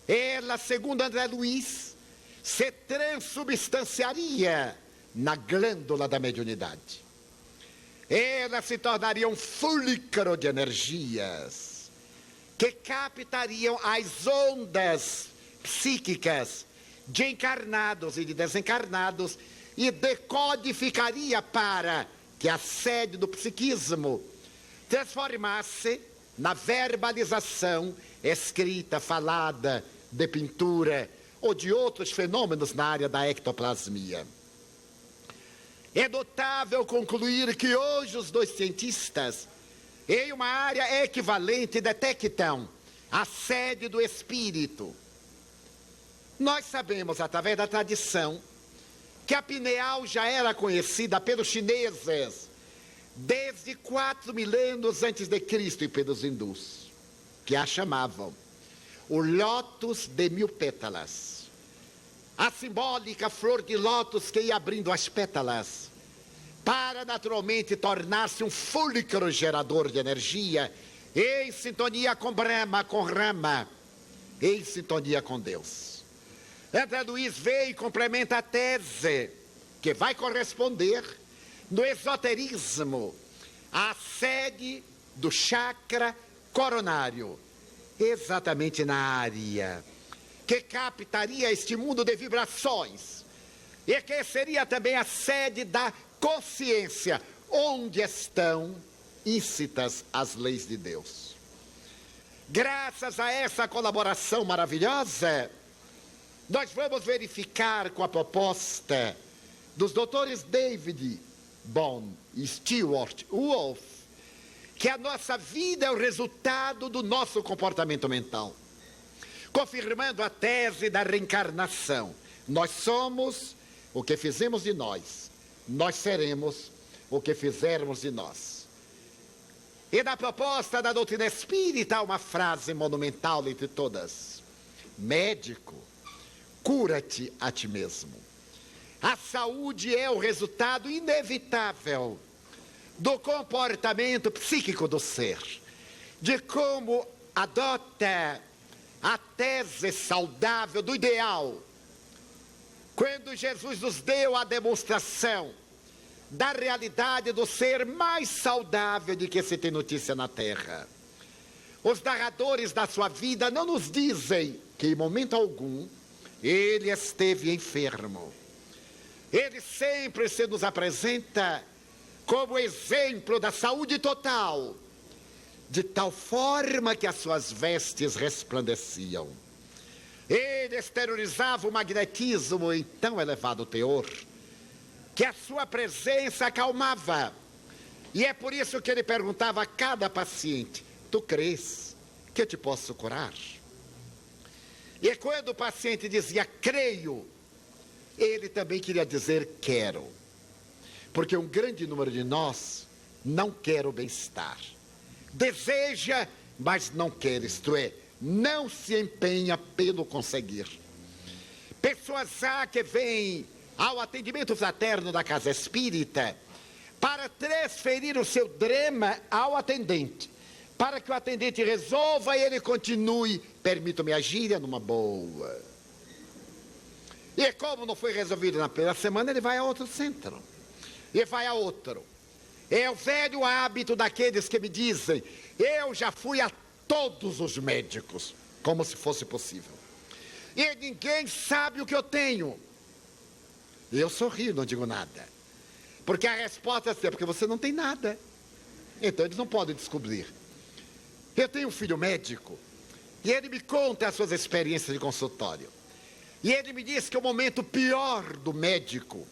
ela, segundo André Luiz, se transubstanciaria na glândula da mediunidade. Ela se tornaria um fulcro de energias que captariam as ondas psíquicas de encarnados e de desencarnados e decodificaria para que a sede do psiquismo transformasse na verbalização escrita, falada, de pintura ou de outros fenômenos na área da ectoplasmia. É notável concluir que hoje os dois cientistas, em uma área equivalente, detectam a sede do espírito. Nós sabemos, através da tradição, que a pineal já era conhecida pelos chineses desde 4.000 anos antes de Cristo e pelos hindus, que a chamavam o lótus de 1000 pétalas. A simbólica flor de lótus que ia abrindo as pétalas para naturalmente tornar-se um fulcro gerador de energia em sintonia com Brahma, com Rama, em sintonia com Deus. André Luiz veio e complementa a tese que vai corresponder no esoterismo à sede do chakra coronário, exatamente na área que captaria este mundo de vibrações e que seria também a sede da consciência, onde estão íncitas as leis de Deus. Graças a essa colaboração maravilhosa, nós vamos verificar com a proposta dos doutores David Bohm e Stewart Wolf que a nossa vida é o resultado do nosso comportamento mental, confirmando a tese da reencarnação. Nós somos o que fizemos de nós, nós seremos o que fizermos de nós. E na proposta da doutrina espírita há uma frase monumental entre todas: médico, cura-te a ti mesmo. A saúde é o resultado inevitável do comportamento psíquico do ser, de como adota a tese saudável do ideal. Quando Jesus nos deu a demonstração da realidade do ser mais saudável de que se tem notícia na Terra, os narradores da sua vida não nos dizem que em momento algum ele esteve enfermo. Ele sempre se nos apresenta como exemplo da saúde total, de tal forma que as suas vestes resplandeciam. Ele exteriorizava o magnetismo em tão elevado teor, que a sua presença acalmava. E é por isso que ele perguntava a cada paciente: tu crês que eu te posso curar? E quando o paciente dizia creio, ele também queria dizer quero. Porque um grande número de nós não quer o bem-estar. Deseja, mas não quer, isto é, não se empenha pelo conseguir. Pessoas há que vêm ao atendimento fraterno da casa espírita para transferir o seu drama ao atendente, para que o atendente resolva e ele continue, permita-me a gíria, numa boa. E como não foi resolvido na primeira semana, ele vai a outro centro. E vai a outro. É o velho hábito daqueles que me dizem: eu já fui a todos os médicos, como se fosse possível. E ninguém sabe o que eu tenho. E eu sorrio, não digo nada. Porque a resposta é assim: porque você não tem nada. Então eles não podem descobrir. Eu tenho um filho médico, e ele me conta as suas experiências de consultório. E ele me diz que o momento pior do médico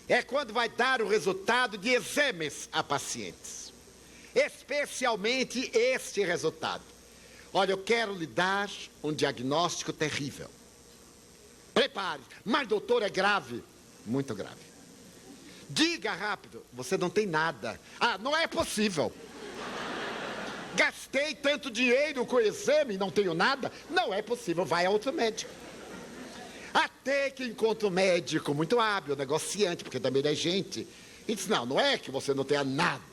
é quando vai dar o resultado de exames a pacientes. Especialmente este resultado: olha, eu quero lhe dar um diagnóstico terrível. Prepare. Mas doutor, é grave. Muito grave. Diga rápido. Você não tem nada. Ah, não é possível. Gastei tanto dinheiro com o exame e não tenho nada. Não é possível. Vai a outro médico. Até que encontra um médico muito hábil, negociante, porque também é gente. E diz: não, não é que você não tenha nada.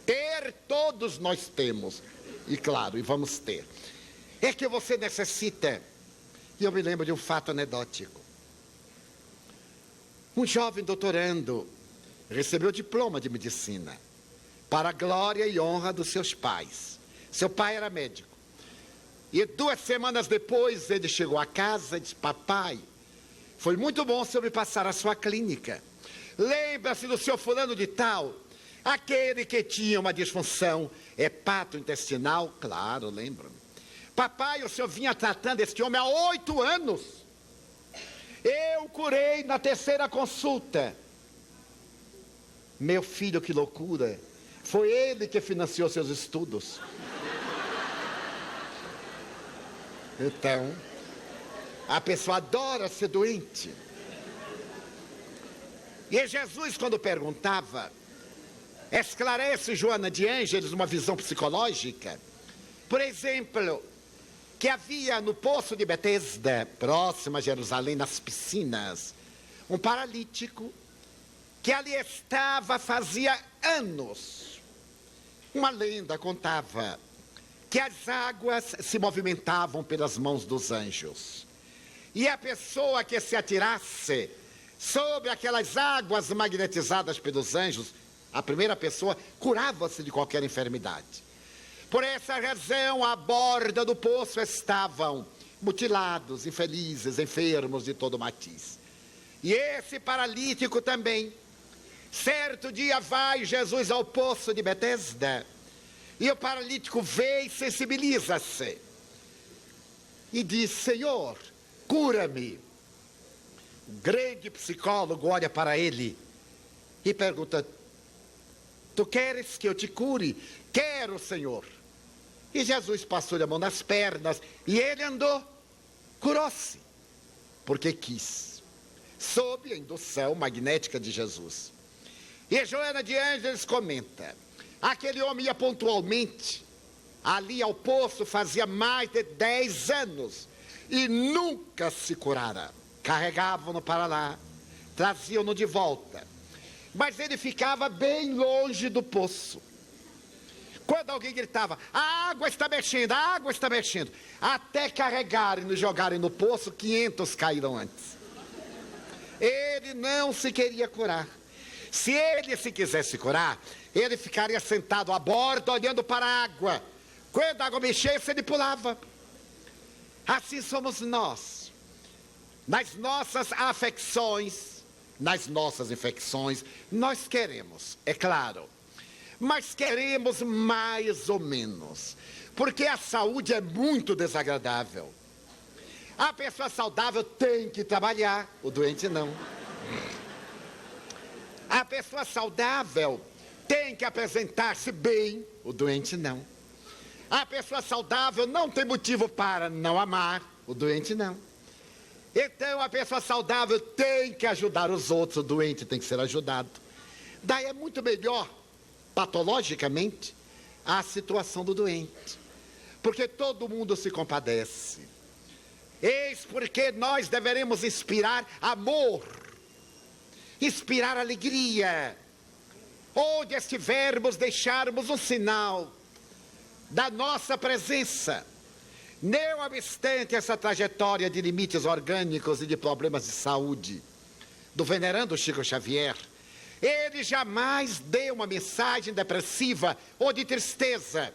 Ter, todos nós temos. E claro, e vamos ter. É que você necessita. E eu me lembro de um fato anedótico. Um jovem doutorando recebeu diploma de medicina, para a glória e honra dos seus pais. Seu pai era médico. E 2 semanas depois ele chegou a casa e disse: papai, foi muito bom o senhor me passar a sua clínica. Lembra-se do senhor fulano de tal? Aquele que tinha uma disfunção hepatointestinal? Claro, lembro-me. Papai, o senhor vinha tratando este homem há 8 anos. Eu curei na 3ª consulta. Meu filho, que loucura. Foi ele que financiou seus estudos. Então, a pessoa adora ser doente. E Jesus, quando perguntava, esclarece Joana de Ângeles uma visão psicológica. Por exemplo, que havia no poço de Betesda, próximo a Jerusalém, nas piscinas, um paralítico que ali estava fazia anos. Uma lenda contava que as águas se movimentavam pelas mãos dos anjos. E a pessoa que se atirasse sobre aquelas águas magnetizadas pelos anjos, a primeira pessoa curava-se de qualquer enfermidade. Por essa razão, à borda do poço estavam mutilados, infelizes, enfermos de todo matiz. E esse paralítico também. Certo dia vai Jesus ao poço de Betesda, e o paralítico vê e sensibiliza-se. E diz: Senhor, cura-me. O grande psicólogo olha para ele e pergunta: tu queres que eu te cure? Quero, Senhor. E Jesus passou-lhe a mão nas pernas e ele andou, curou-se, porque quis, sob a indução magnética de Jesus. E Joana de Ângeles comenta: aquele homem ia pontualmente ali ao poço fazia mais de 10 anos e nunca se curara. Carregavam-no para lá, traziam-no de volta, mas ele ficava bem longe do poço. Quando alguém gritava: a água está mexendo, a água está mexendo, até carregarem e jogarem no poço, 500 caíram antes. Ele não se queria curar. Se ele se quisesse curar, ele ficaria sentado à borda olhando para a água. Quando a água mexesse, ele pulava. Assim somos nós. Nas nossas afecções, nas nossas infecções, nós queremos, é claro, mas queremos mais ou menos, porque a saúde é muito desagradável. A pessoa saudável tem que trabalhar, o doente não. A pessoa saudável tem que apresentar-se bem, o doente não. A pessoa saudável não tem motivo para não amar, o doente não. Então a pessoa saudável tem que ajudar os outros, o doente tem que ser ajudado. Daí é muito melhor, patologicamente, a situação do doente, porque todo mundo se compadece. Eis porque nós deveremos inspirar amor, inspirar alegria. Onde estivermos, deixarmos um sinal da nossa presença. Não obstante essa trajetória de limites orgânicos e de problemas de saúde do venerando Chico Xavier, ele jamais deu uma mensagem depressiva ou de tristeza.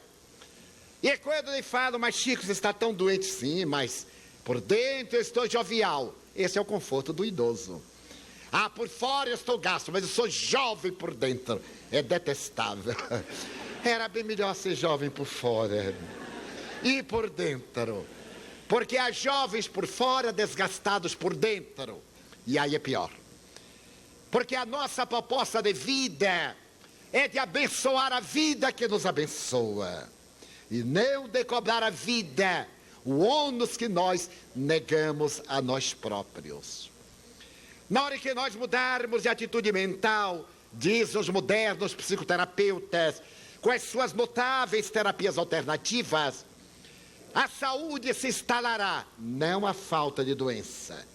E quando ele fala: mas Chico, você está tão doente. Sim, mas por dentro eu estou jovial. Esse é o conforto do idoso. Ah, por fora eu estou gasto, mas eu sou jovem por dentro. É detestável. Era bem melhor ser jovem por fora e por dentro, porque há jovens por fora desgastados por dentro, e aí é pior, porque a nossa proposta de vida é de abençoar a vida que nos abençoa, e não de cobrar a vida, o ônus que nós negamos a nós próprios. Na hora que nós mudarmos de atitude mental, dizem os modernos psicoterapeutas, com as suas notáveis terapias alternativas, a saúde se instalará, não a falta de doença,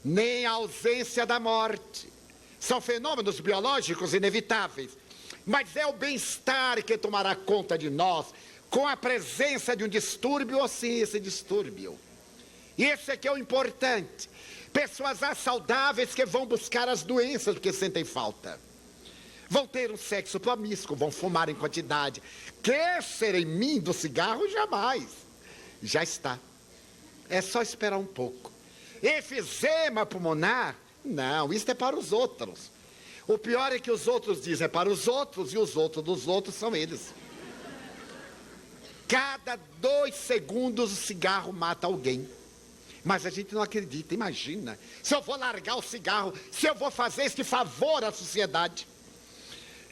nem a ausência da morte. São fenômenos biológicos inevitáveis, mas é o bem-estar que tomará conta de nós com a presença de um distúrbio ou sem esse distúrbio. E esse é que é o importante. Pessoas saudáveis que vão buscar as doenças porque sentem falta. Vão ter um sexo promíscuo, vão fumar em quantidade. Crescer em mim do cigarro, jamais. Já está. É só esperar um pouco. Efizema pulmonar? Não, isso é para os outros. O pior é que os outros dizem é para os outros e os outros dos outros são eles. Cada 2 segundos o cigarro mata alguém. Mas a gente não acredita, imagina. Se eu vou largar o cigarro, se eu vou fazer este favor à sociedade.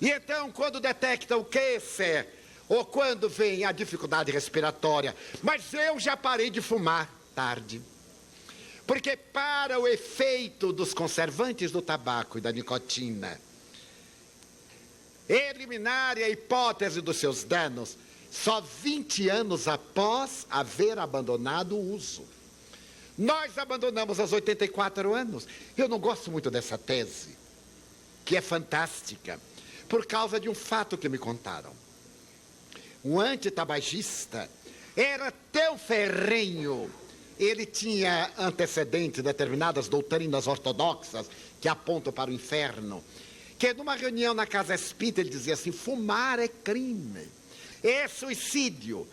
E então, quando detecta o câncer, ou quando vem a dificuldade respiratória, mas eu já parei de fumar, tarde. Porque para o efeito dos conservantes do tabaco e da nicotina eliminarem a hipótese dos seus danos, só 20 anos após haver abandonado o uso. Nós abandonamos aos 84 anos. Eu não gosto muito dessa tese, que é fantástica, por causa de um fato que me contaram. Um antitabagista era tão ferrenho, ele tinha antecedentes de determinadas doutrinas ortodoxas que apontam para o inferno, que numa reunião na casa espírita ele dizia assim: fumar é crime, é suicídio,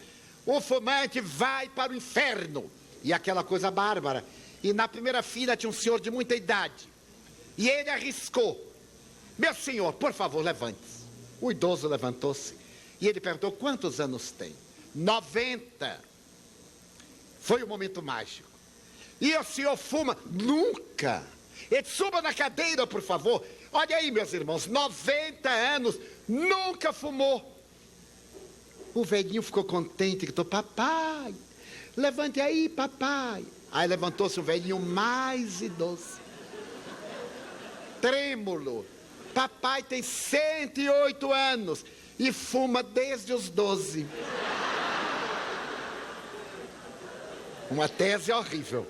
o fumante vai para o inferno. E aquela coisa bárbara. E na primeira fila tinha um senhor de muita idade. E ele arriscou. Meu senhor, por favor, levante-se. O idoso levantou-se. E ele perguntou, quantos anos tem? 90. Foi um momento mágico. E o senhor fuma? Nunca. Ele suba na cadeira, por favor. Olha aí, meus irmãos, 90 anos, nunca fumou. O velhinho ficou contente, gritou, papai, levante aí, papai. Aí levantou-se o velhinho mais idoso, trêmulo. Papai tem 108 anos e fuma desde os 12. Uma tese horrível.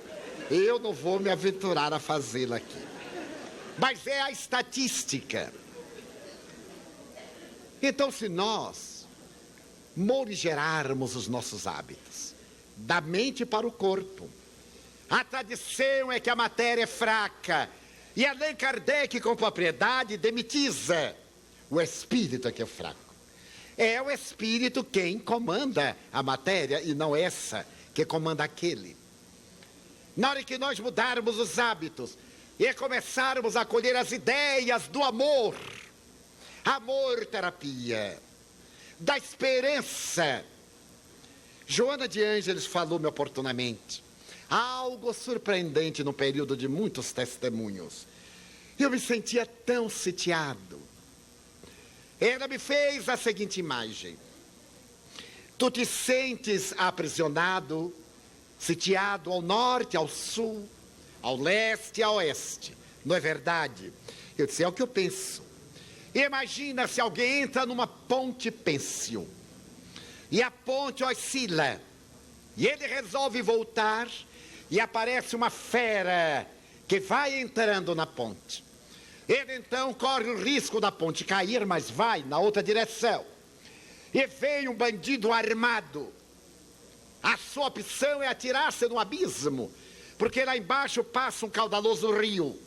Eu não vou me aventurar a fazê-la aqui. Mas é a estatística. Então, se nós morigerarmos os nossos hábitos, da mente para o corpo, a tradição é que a matéria é fraca, e Allan Kardec, com propriedade, demitiza. O espírito é que é fraco. É o espírito quem comanda a matéria, e não essa que comanda aquele. Na hora que nós mudarmos os hábitos e começarmos a colher as ideias do amor, amor terapia, da esperança. Joana de Ângeles falou-me oportunamente algo surpreendente no período de muitos testemunhos. Eu me sentia tão sitiado. Ela me fez a seguinte imagem: tu te sentes aprisionado, sitiado ao norte, ao sul, ao leste e ao oeste. Não é verdade? Eu disse, é o que eu penso. Imagina se alguém entra numa ponte pêncil e a ponte oscila e ele resolve voltar e aparece uma fera que vai entrando na ponte. Ele então corre o risco da ponte cair, mas vai na outra direção. E vem um bandido armado. A sua opção é atirar-se no abismo, porque lá embaixo passa um caudaloso rio,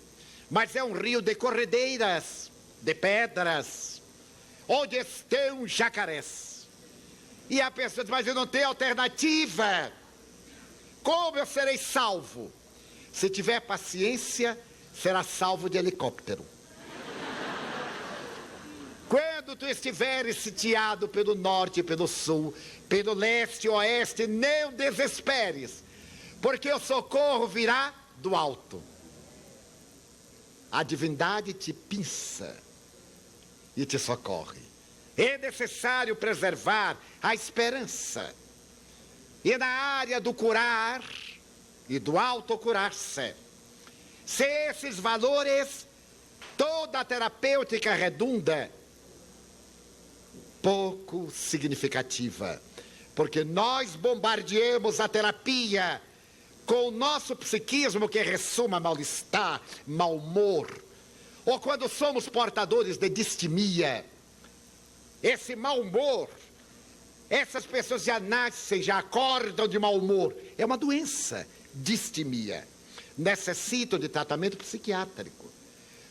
mas é um rio de corredeiras, de pedras, onde estão jacarés. E a pessoa diz, mas eu não tenho alternativa. Como eu serei salvo? Se tiver paciência, será salvo de helicóptero. Quando tu estiveres sitiado pelo norte e pelo sul, pelo leste e oeste, não desesperes, porque o socorro virá do alto. A divindade te pinça e te socorre. É necessário preservar a esperança. E na área do curar e do autocurar-se, se esses valores, toda a terapêutica redunda, pouco significativa, porque nós bombardeamos a terapia com o nosso psiquismo que ressuma mal-estar, mau humor, ou quando somos portadores de distimia, esse mau humor, essas pessoas já nascem, já acordam de mau humor, é uma doença, distimia, necessitam de tratamento psiquiátrico.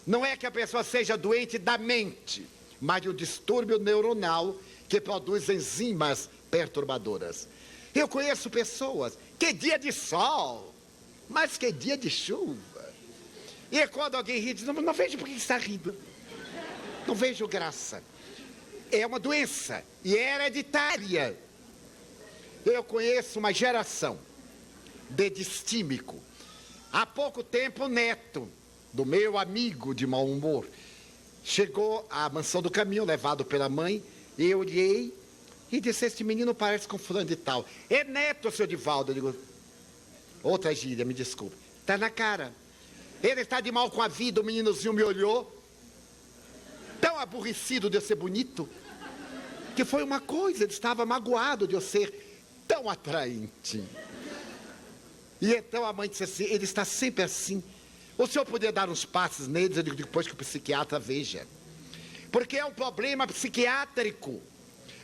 Não é que a pessoa seja doente da mente, mas de um distúrbio neuronal que produz enzimas perturbadoras. Eu conheço pessoas, que dia de sol, mas que dia de chuva. E quando alguém ri, diz, não vejo por que está rindo. Não vejo graça. É uma doença e é hereditária. Eu conheço uma geração de distímico. Há pouco tempo, o neto do meu amigo de mau humor chegou à mansão do caminho, levado pela mãe. Eu olhei e disse, este menino parece com fulano de tal. É neto, seu Divaldo. Eu digo, outra gíria, me desculpe. Está na cara. Ele está de mal com a vida, o meninozinho me olhou, tão aborrecido de eu ser bonito, que foi uma coisa, ele estava magoado de eu ser tão atraente. E então a mãe disse assim, ele está sempre assim. O senhor poderia dar uns passes neles? Eu digo, depois que o psiquiatra veja. Porque é um problema psiquiátrico.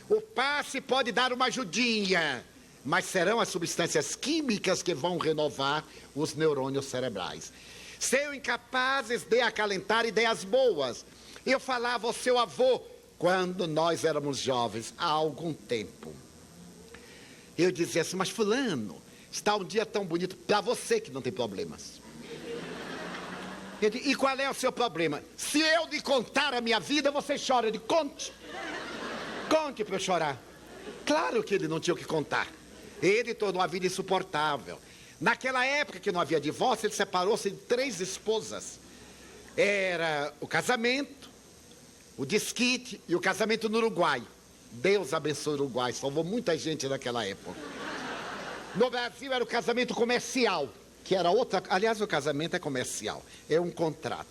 O passe pode dar uma ajudinha, mas serão as substâncias químicas que vão renovar os neurônios cerebrais. São incapazes de acalentar ideias boas. Eu falava ao seu avô, quando nós éramos jovens, há algum tempo. Eu dizia assim, mas fulano, Está um dia tão bonito para você que não tem problemas. Eu digo, e qual é o seu problema? Se eu lhe contar a minha vida, você chora. Eu digo, conte. Conte para eu chorar. Claro que ele não tinha o que contar. Ele tornou a vida insuportável. Naquela época que não havia divórcio, ele separou-se de 3 esposas. Era o casamento, o desquite e o casamento no Uruguai. Deus abençoe o Uruguai, salvou muita gente naquela época. No Brasil era o casamento comercial, que era outra... Aliás, o casamento é comercial, é um contrato.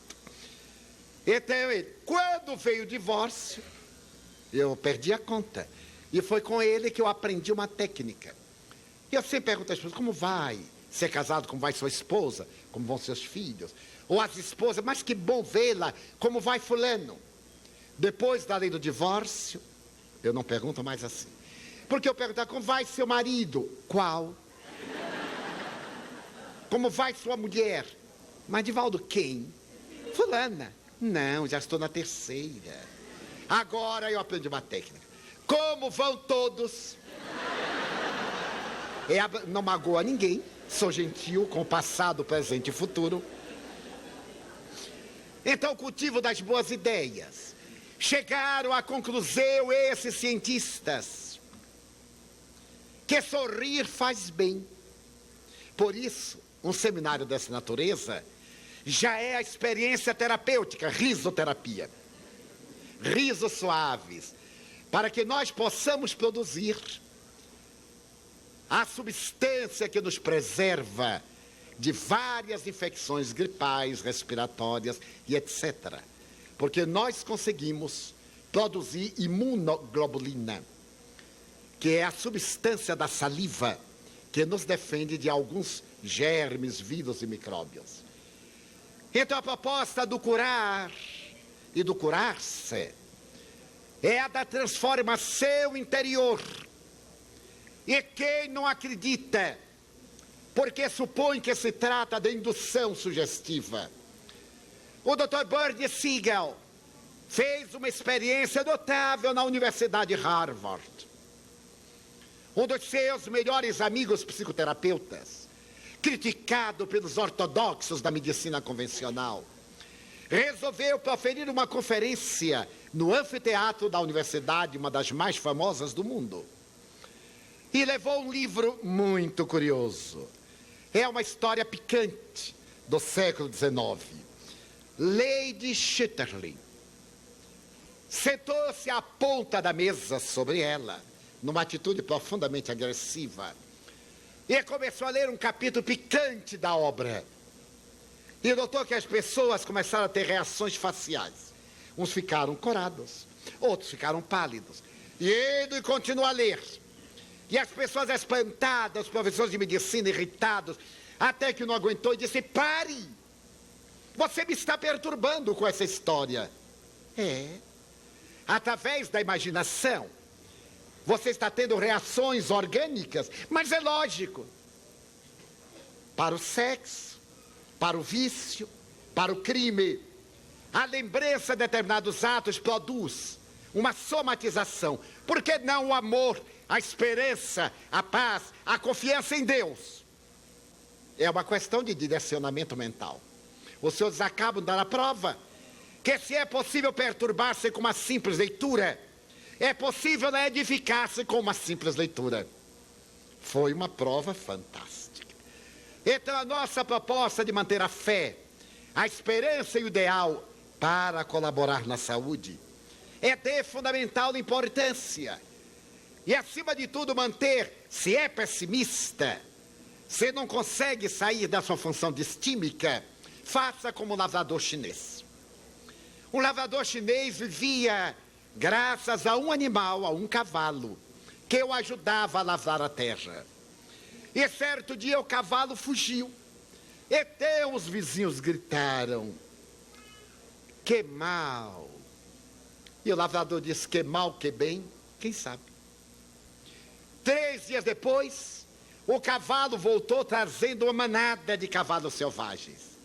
Então, quando veio o divórcio, eu perdi a conta. E foi com ele que eu aprendi uma técnica. E eu sempre pergunto às pessoas, como vai ser casado, como vai sua esposa, como vão seus filhos? Ou as esposas, mas que bom vê-la, como vai fulano? Depois da lei do divórcio, eu não pergunto mais assim. Porque eu pergunto, como vai seu marido? Qual? Como vai sua mulher? Mas, Divaldo, quem? Fulana. Não, já estou na 3ª. Agora eu aprendi uma técnica. Como vão todos? Não magoa ninguém. Sou gentil com o passado, presente e futuro. Então, o cultivo das boas ideias. Chegaram à conclusão esses cientistas que sorrir faz bem. Por isso, um seminário dessa natureza já é a experiência terapêutica, risoterapia. Risos suaves, para que nós possamos produzir a substância que nos preserva de várias infecções gripais, respiratórias e etc. Porque nós conseguimos produzir imunoglobulina, que é a substância da saliva que nos defende de alguns germes, vírus e micróbios. Então a proposta do curar e do curar-se é a da transformação interior. E quem não acredita, porque supõe que se trata de indução sugestiva. O Dr. Bernie Siegel fez uma experiência notável na Universidade de Harvard. Um dos seus melhores amigos psicoterapeutas, criticado pelos ortodoxos da medicina convencional, resolveu proferir uma conferência no anfiteatro da universidade, uma das mais famosas do mundo. E levou um livro muito curioso. É uma história picante do século XIX. Lady Schutterling sentou-se à ponta da mesa sobre ela, numa atitude profundamente agressiva, e começou a ler um capítulo picante da obra. E notou que as pessoas começaram a ter reações faciais. Uns ficaram corados, outros ficaram pálidos. E ele continua a ler. E as pessoas espantadas, os professores de medicina irritados, até que não aguentou e disse, pare! Você me está perturbando com essa história. Através da imaginação, você está tendo reações orgânicas, mas é lógico. Para o sexo, para o vício, para o crime, a lembrança de determinados atos produz uma somatização. Por que não o amor, a esperança, a paz, a confiança em Deus? É uma questão de direcionamento mental. Os senhores acabam de dar a prova que se é possível perturbar-se com uma simples leitura, é possível edificar-se com uma simples leitura. Foi uma prova fantástica. Então a nossa proposta de manter a fé, a esperança e o ideal para colaborar na saúde é de fundamental importância. E acima de tudo manter, se é pessimista, se não consegue sair da sua função distímica, faça como o lavrador chinês. O lavrador chinês vivia graças a um animal, a um cavalo, que o ajudava a lavrar a terra. E certo dia o cavalo fugiu. E até os vizinhos gritaram, que mal. E o lavrador disse, que mal, que bem, quem sabe. 3 dias depois, o cavalo voltou trazendo uma manada de cavalos selvagens.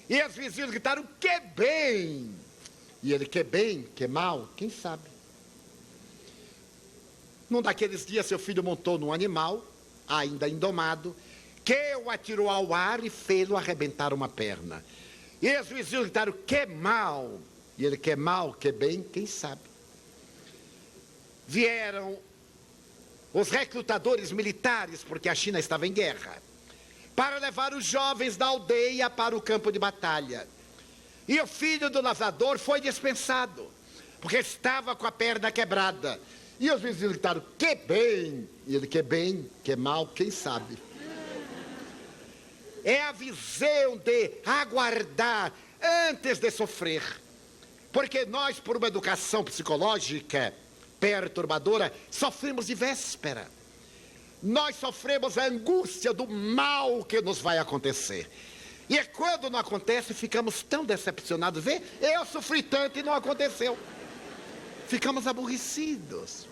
E os vizinhos gritaram, que bem. E ele, que bem, que mal, quem sabe. Num daqueles dias, seu filho montou num animal, ainda indomado, que o atirou ao ar e fê-lo arrebentar uma perna. E os vizinhos gritaram, que mal! E ele, que mal, que bem, quem sabe? Vieram os recrutadores militares, porque a China estava em guerra, para levar os jovens da aldeia para o campo de batalha. E o filho do lavrador foi dispensado, porque estava com a perna quebrada. E os vizinhos gritaram, que bem! E ele, que bem, que mal, quem sabe? É a visão de aguardar antes de sofrer. Porque nós, por uma educação psicológica perturbadora, sofremos de véspera. Nós sofremos a angústia do mal que nos vai acontecer. E quando não acontece, ficamos tão decepcionados. Vê, eu sofri tanto e não aconteceu. Ficamos aborrecidos.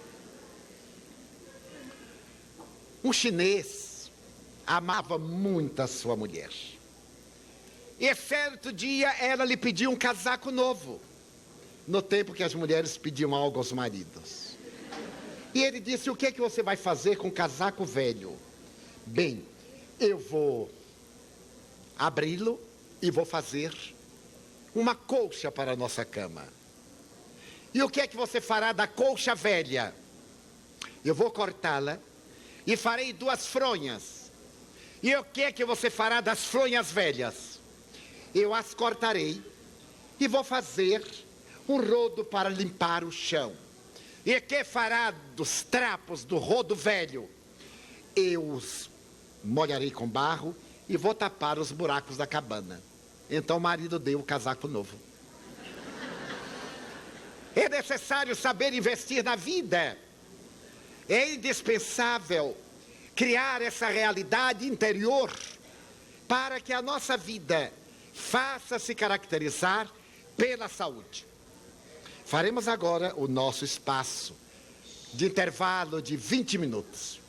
Um chinês amava muito a sua mulher. E certo dia ela lhe pediu um casaco novo. No tempo que as mulheres pediam algo aos maridos. E ele disse, o que é que você vai fazer com o casaco velho? Bem, eu vou abri-lo e vou fazer uma colcha para a nossa cama. E o que é que você fará da colcha velha? Eu vou cortá-la e farei 2 fronhas. E o que é que você fará das fronhas velhas? Eu as cortarei e vou fazer um rodo para limpar o chão. E que fará dos trapos do rodo velho? Eu os molharei com barro e vou tapar os buracos da cabana. Então o marido deu o casaco novo. É necessário saber investir na vida. É indispensável criar essa realidade interior para que a nossa vida faça se caracterizar pela saúde. Faremos agora o nosso espaço de intervalo de 20 minutos.